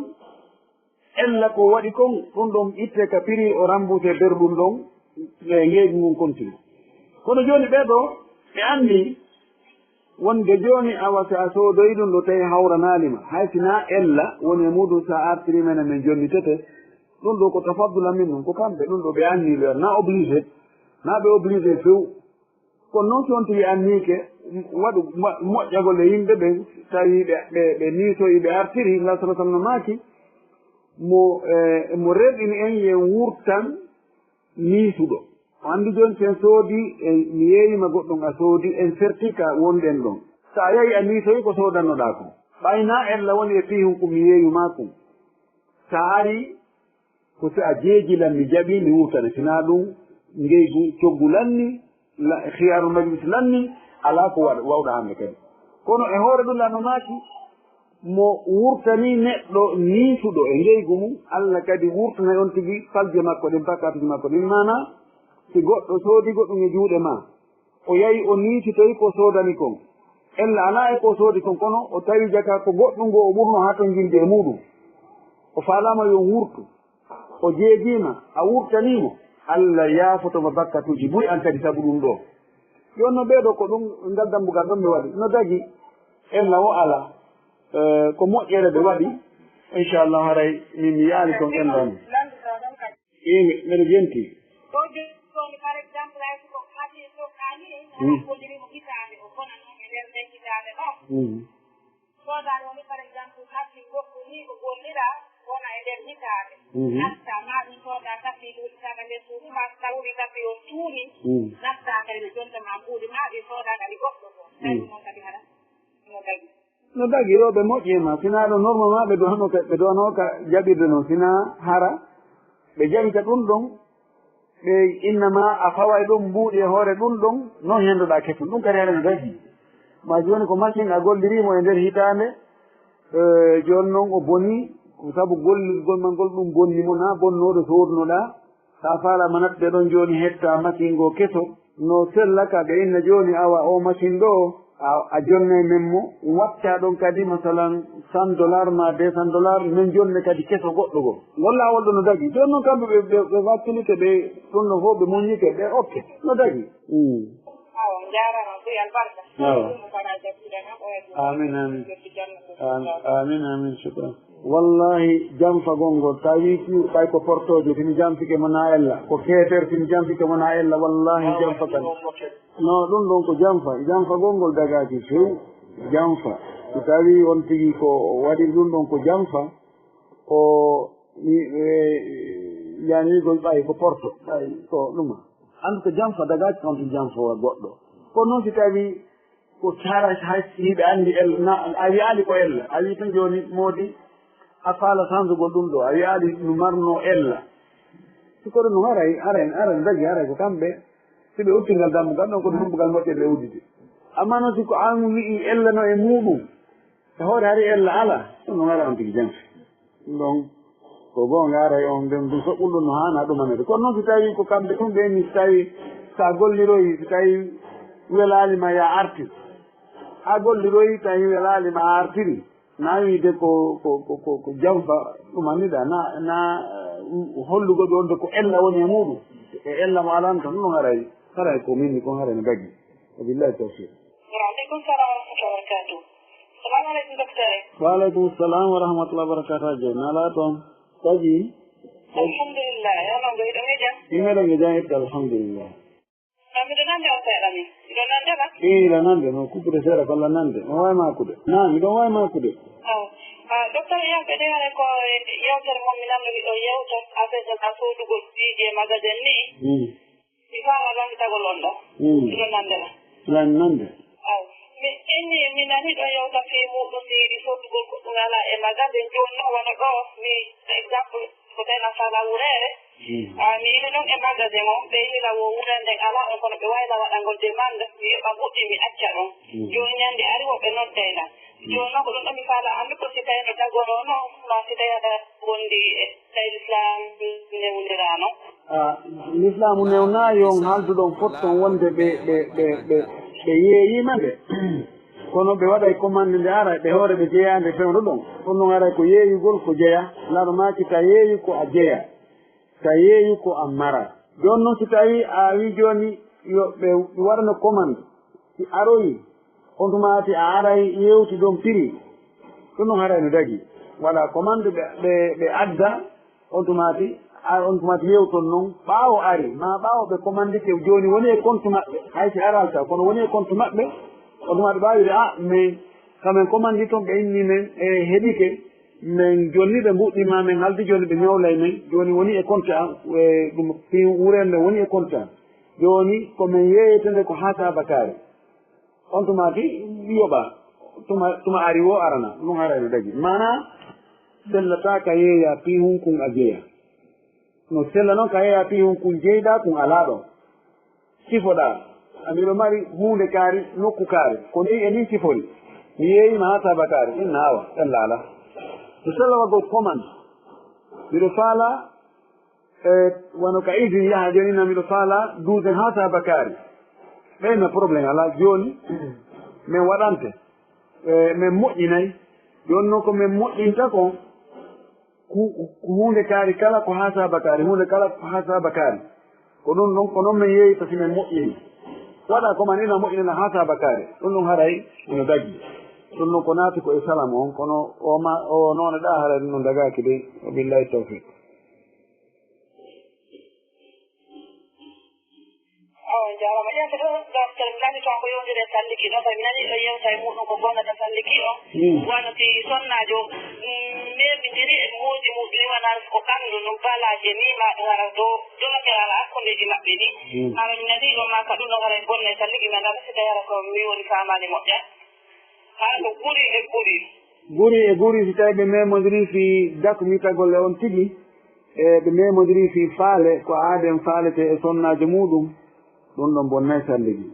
ella ko waɗi kon ɗum ɗon itte ka prix o remboursé nder ɗum ɗon e ngeeji ngun continue kono joni ɓeɗo ɓe anndi wonde joni awa so a soodoyi ɗum ɗo tawi hawranalima hay sina ella woni e muɗum sa artiri men men jonnitete ɗum ɗo ko tafaddula min ɗum ko kamɓe ɗum ɗo ɓe anni leer na obligé na ɓe obligé few kono noon soon tigi annike waɗu moƴƴagol e yimɓe ɓen tawi ɓe niisoyi ɓe artiri la sala sallam maaki mo reɗini en yen wurtan niisuɗo o anndi joni sen soodi mi yeeyima goɗɗum a soodi en certificat wonɗen ɗon so a yahi a niisoyi ko soodannoɗa kon ɓayna ella woni e piihum ko mi yeeyuma kum so a ari ko so a jeejilan mi jaɓi mi wurtane sina ɗum ngeygu coggu lanni hiyaru majlis lanni ala ko wawɗa hande kadi kono e hoore ɗum lanno maaki mo wurtani neɗɗo niisuɗo e ngeygu mum Allah kadi wurtana on tigi falje makko ɗin pakkatuji makko ɗin mana si goɗɗo soodi goɗɗum e juuɗe ma o yahi o niisitoyi ko soodani kon ella ala e ko soodi kon kono o tawi jaka ko goɗɗum ngo o ɓurno ha ton jilde e muɗum o falama yo wurtu o jeegima a wurtanimo Allah yaafotoma bakkatuji ɓuri an kadi sabu ɗum ɗo jonno ɓeeɗo ko ɗum ngal dambugal ɗon ɓe waɗi no dagi ella o ala ko moƴƴere ɓe waɗi inchallah haray min mi yaali toon enɗani mbeɗa jenti par exemple hay ko haati tokkani ala gollirimo hitaande o bona noon e nder nden hitaande ɗon soodaani woni par exemple haati goɗɗo ni ko gollira wona e nder hitaande nasta ma ɗum sooda tapi ɗuuɗi taga nder suudu ma tawri tapi on tuuni nasta kadi ɓe jontama kuuɗi ma ɗi sooda kadi goɗɗo ko tawi noon kadi haɗa no dagi no dagi ɗo ɓe moƴƴima sina ɗo normalement ɓe donoka jaɓirde noon sina hara ɓe jaɓita ɗum ɗon ɓe innama a fawa e ɗum mbuuɗi e hoore ɗum ɗon noon hendoɗa kettun ɗum kadi haɗen dagi ma joni ko machine a gollirimo e nder hitande joni noon o boni sabu gollirgol ma ngol ɗum bonnimo na bonnoɗo sodnoɗa sa falama natde ɗon joni hetta machine ngo keso no sellaka ɓe inna joni awa o machine ɗo a jonne men mo watta ɗon kadi masalan $100 ma $200 min jonne kadi keso goɗɗo go golla wolɗo no dagi joni noon kamɓe ɓe wakkilite ɓe ɗum no fof ɓe muñike ɓe okke no dagi amin amin amin amin shukran wallahi janfagol ngol tawi ɓay ko portojo timi janfike mo na ella ko keeter timi janfike mo na ella wallahi janfa kadi no ɗum ɗon ko janfagol ngol dagaji few janfa so tawi on tigi ko waɗi ɗum ɗon ko janfa o yanigol ɓay ko porto ɓay ko ɗuma andu ko janfa dagaji on to janfowa goɗɗo kono noon si tawi ko tara hay hiɓe andi ella a wiyaali ko ella a wi tan joni moodi a faala sangugol ɗum ɗo a wiyaali no marno ella sikoɗo no aran dagi haray ko kamɓe si ɓe uttingal dambugal ɗon kono dambugal moƴƴe ɓe uddide amma noon siko an wii ella no e muɗum e hoore hari ella ala ɗum no ara on tigi janfi ɗum ɗon ko gonga aray on ɓen ɗum soɓɓul ɗum no hana ɗumanede kono noon si tawi ko kamɓe ɗum ɓeni si tawi sa golliroyi si tawi welalima ya artir ha golliroyi tawi welalima a artiri na wiide ko janfa ɗum anniɗa na hollugo ɓe onde ko ella woni e muɗum e ella mo alano tan ɗum haray ko minni kon haray no daggi wabillahi tawfiq waaleykum salam wa rahmatullah wa barakatuh salamu aleykum docteur waaleykum salam wa rahmatullah wa barakatuh a joni ala toon tagi alhamdulillah yalongo iɗon e jam imeɗon e jam itta alhamdulillah miɗo nande on seeɗa ni miɗo nandema ila nande no kuppude seeɗa kolla nande no wawi makude na miɗon wawi makude docteur yamɓe ɗe hane ko yewtere moom mi namdo ɗo yewta affaire a sodugol piiji e magasin ni mi fama landitagol on ɗo miɗo nandema lan nande mi nani ɗo yewta fi muɗum siidi sodugol goɗɗum ala e magasin joni noon wona ɗo mi exemple ko tena sala wurere mi yiɗi ɗon e magasin o ɓe hila wo wurande ala on kono ɓe wayla waɗangol demande mi yoɓa ɓuɗɗi mi acca ɗon joni ñande ari woɓe noddayna joni noon ko ɗum ɗon mi faala anndi ko si tawi no tagorono ma si tawi aɗa wondi e tawi l'islam newnirano l'islamu newna yon haalduɗon fotton wonde ɓe yeeyima nde kono ɓe waɗa e commande nde ara ɓe hoore ɓe jeeyande fewno ɗon ɗum ɗon ara ko yeeyugol ko jeeya laaɗo maki ta yeeyi ko a jeeya ta yeeyi ko a mara joni noon si tawi a wi joni yo ɓe waɗano commande si aroyi on tumati a aray yewti ɗon prix ɗum ɗon haray no dagi waɗa commande ɓe adda on tumati yewton noon ɓaawo ari ma ɓaawo ɓe commandike joni woni e compte maɓɓe haysi aralta kono woni e compte maɓɓe on tumati ɓawide mais kamen commandi toon ɓe inni men e heɗike min jonni ɓe mbuɗɗima min haldi joni ɓe ñowlay men joni woni e compte am ɗum fi wurende woni e compte am joni komin yeeyetende ko haata bakari on tumati yoɓa tuma ari wo arana ɗum harayno dagi mana sellata ka yeeya pi hunkun a jeeya no sella noon ka yeeya pi hunkun jeyɗa kun ala ɗon sifoɗa amiɗo mari hunde kaari nokku kaari ko ni e ni sifori mi yeeyima ha taba kaari inna awa sella ala to sella waggol commande miɗo faala wono ka usine yaha joni na miɗo faala duusen ha taba kaari ɓeyno probléme ala joni min waɗante min moƴƴinayi joni noon ko min moƴƴinta kon hunde kaari kala ko ha sabakari hunde kala ko ha sabakari ko ɗum ɗon ko noon min yeeyta si min moƴƴini waɗa koman ina moƴƴinina ha sabakari ɗum ɗum haray ino daggi ɗum ɗon ko naati ko e salam on kono o noone ɗa haray ɗum ɗum dagaki de o billahi tawfiq jarama ƴewte ɗo docteur mi laati toon ko yewndire salliki ɗo tawi mi nani ɗo yewta e muɗum ko bonnata salliki o wano si sonnajo memidiri e muuji muɗum iwanan ko ɓanndu no balaje ni ma ɗum ara doge ala hakkundeji maɓɓe ni ara mi nani ɗo ma ka ɗum ɗo ara e bonna e salliki mi andama si tawi ara ko mi woni famani moƴƴa haa ko ɓuri e ɓuri si tawi ɓe memodiri fi dakumitagol e on tigi e ɓe memodiri fi faale ko aaden faalete e sonnajo muɗum ɗum ɗon bonnay salligi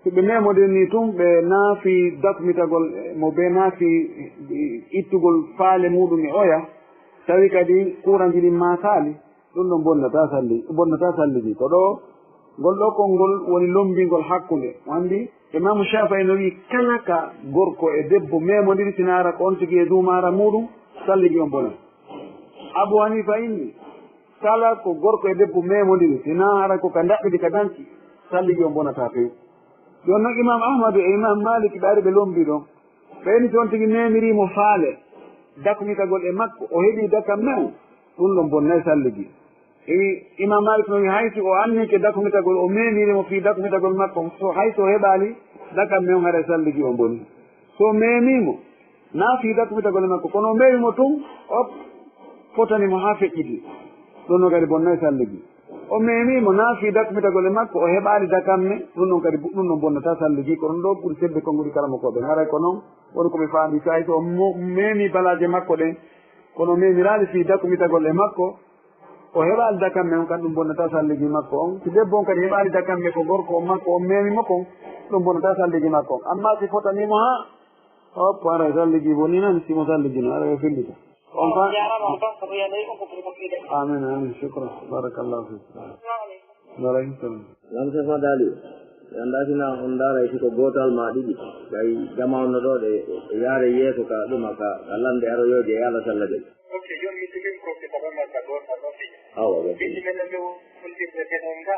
si ɓe memodiri ni tun ɓe naafi dakumitagol mo ɓe naafi ittugol faale muɗum e oya tawi kadi courant ji ɗin ma saali ɗum ɗon bonnata salligi ko ɗo ngol ɗo konngol woni lombingol hakkunde andi imamu Shafi'i no wi kala ka gorko e debbo memodiri sinara ko on tigi e dumara muɗum salligi on bona Abu Hanifa inni kala ko gorko e debbo memodiri sinara ko ka daɓɓidi ka danki salligi on bonata fewi joni noon imam Ahmadu e imam Malik ɓe ari ɓe lombi ɗon ɓeyni toon tigi memirimo faale dakumitagol e makko o heeɓi dakam men ɗum ɗon bonnay salligi imam Malik no wi haysi o annike dakumitagol o memirimo fi dakumitagol makko so hayso o heɓali dakam men haɗa salligi o boni so memimo na fi dakumitagol e makko kono o memimo tun o fotanimo ha feƴƴiti ɗum ɗon kadi bonnay salligi o memimo na fi dakumitagol e makko o heɓali dakam me ɗum ɗon kadi ɗum ɗon bonnata salligi ko ɗum ɗo ɓuuri sebbe konngudi karama koɓe haray ko noon woni koɓe faami so hay so o memi balaje makko ɗen kono memirali fi dakumitagol e makko o heɓali dakam me on kadi ɗum bonnata salligi makko on si debbo on kadi heɓali dakam me ko gorko o makko o memimo kon ɗum bonnata salligi makko on amma si fotanimo ha hoppo ara salligi boni nan simo salligi no ara o fillita on fa amin amin shukran barakallahu fik waaleykum salam lamsema daali andasina on daaray siko gootal ma ɗiɗi kay jamawno ɗo ɗe yaare yeeso ka ɗuma ka lande aroyoje e ala sallah de ok joni mi sigin profita ɗon marka gootal ɗo fi awa bindi men nde fultirde teɗon ga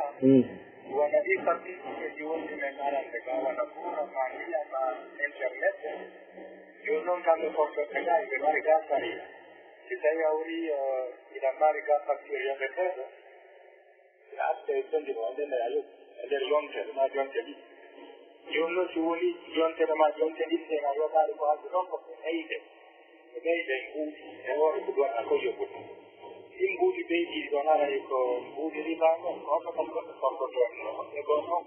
wona ɗi participeji wonɗi men arande ga wona ɓuura ma yiyama internet joni noon kamɓe fortoɓe ga ɓe mari ga sari si tawi a wuri ina mari ga facture yoɓeteɗo aste sondino o ndenda a yoɓ e nder yontere ma jonte ɗiɗi joni noon si woni yontere ma jonte ɗiɗi ɗen a yoɓaari ko hadde noon ko ɓeyde e ɓeyde mbuuɗi e woro ko ɗon a ko yoɓude ɗin mbuuɗi ɓeydi ɗon aray ko mbuuɗi riba noon ko hono kam goɗɗo fortotoon no hoɓɓe goo noon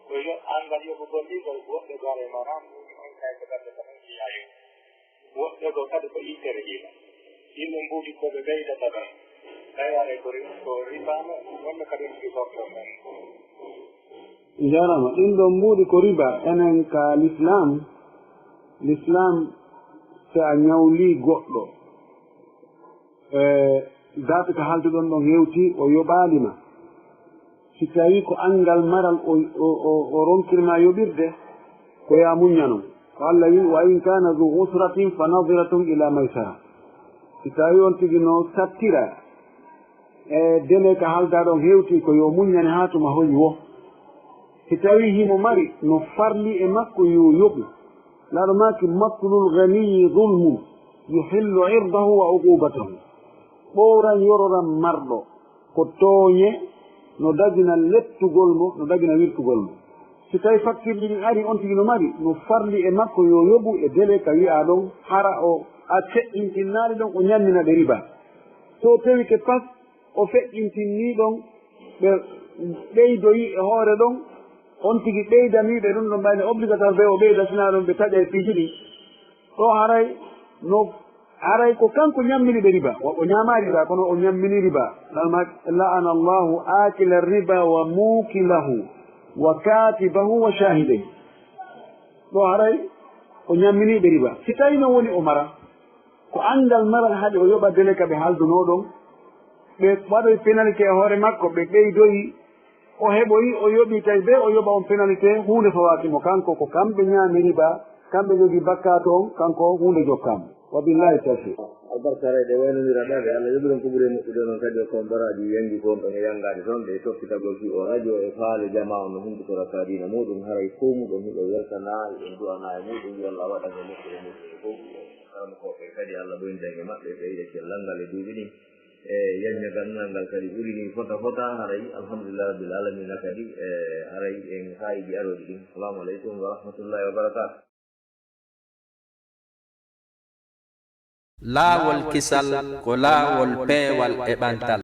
ko yo an mbaɗ yoɓugol ɗi ko woɓɓe gore mana mbuuɗi on kay ko gadde ko non jiyayo woɓɓe goo kadi ko ittere hiila ɗin no mbuuɗi koɓe ɓeydata ɗon tawiwaɗe ko ribama wonno kadi ɗi softo men jarama ɗin ɗon mbuɗi ko riba enen ka l'islam so a ñawli goɗɗo gaɓe ko haalduɗon ɗon hewti o yoɓalima si tawi ko angal maral o ronkirma yoɓirde ko ya muññanon ko Allah wi wa in kana du usratin fa nadiratun ila maysara si tawi on tigi no sattira dele ko haaldaɗon hewti ko yo muññane ha tuma hoyi wo si tawi himo mari no farli e makko yo yoɓu laɗo maki matlul ganiyi zulmu yuhillu irdahu wa uqubatahu ɓowran yororan marɗo ko tooñe no dagina lettugol mo no dagina wirtugol mo si tawi fakkirɗi ɗin ari on tigi no mari no farli e makko yo yoɓu e dele ka wi'a ɗon hara o a feƴƴintinnaɗi ɗon o ñammina ɓe riba so tawi ke pas o feƴƴintinni ɗon ɓe ɓeydoyi e hoore ɗon on tigi ɓeydaniɓe ɗum ɗon mbayne obligatoire ɓe o ɓeyda sina ɗon ɓe taƴa e piiji ɗi ɗo haray ko kanko ñammini ɓe riba o ñama riba kono o ñammini riba la'ana allahu akila riba wa mukilahu wa katibahu wa shahidayhi ɗo haray o ñammini ɓe riba si tawi no woni o mara ko angal maral haaɗi o yoɓa dele ka ɓe haldunoɗon ɓe waɗoy pénalité e hoore makko ɓe ɓeydoyi o heɓoyi o yoɓi tawi ɓe o yoɓa on pénalité hunde fawakimo kanko ko kamɓe ñaami riba kamɓe jogi bakkat on kanko hunde jokkama wabillahi tawfiq albarkarayɗe waynodiraɗaɓe Allah yoɓiron ko ɓuuri moƴƴude noon kadi o kon baraji yangi kon ɗon e yangade toon ɗe toppitagol fi o radio e faale jama on no humbitora kadina muɗum haray fo muɗon hiɗo weltana eɗen duwana e muɗum yo Allah waɗa no moƴƴude muɗum fof kala koɓe kadi Allah ɓoyndan e maɓɓe ɓeyde cellal ngal e duuɓi ɗin e yaññagal ngal kadi ɓuuri ni fota haray alhamdulillah rabbil alamina kadi haray en hayiji aroji ɗin assalamu aleykum wa rahmatullahi wa barakatuh laawol kisal ko laawol peewal e ɓantal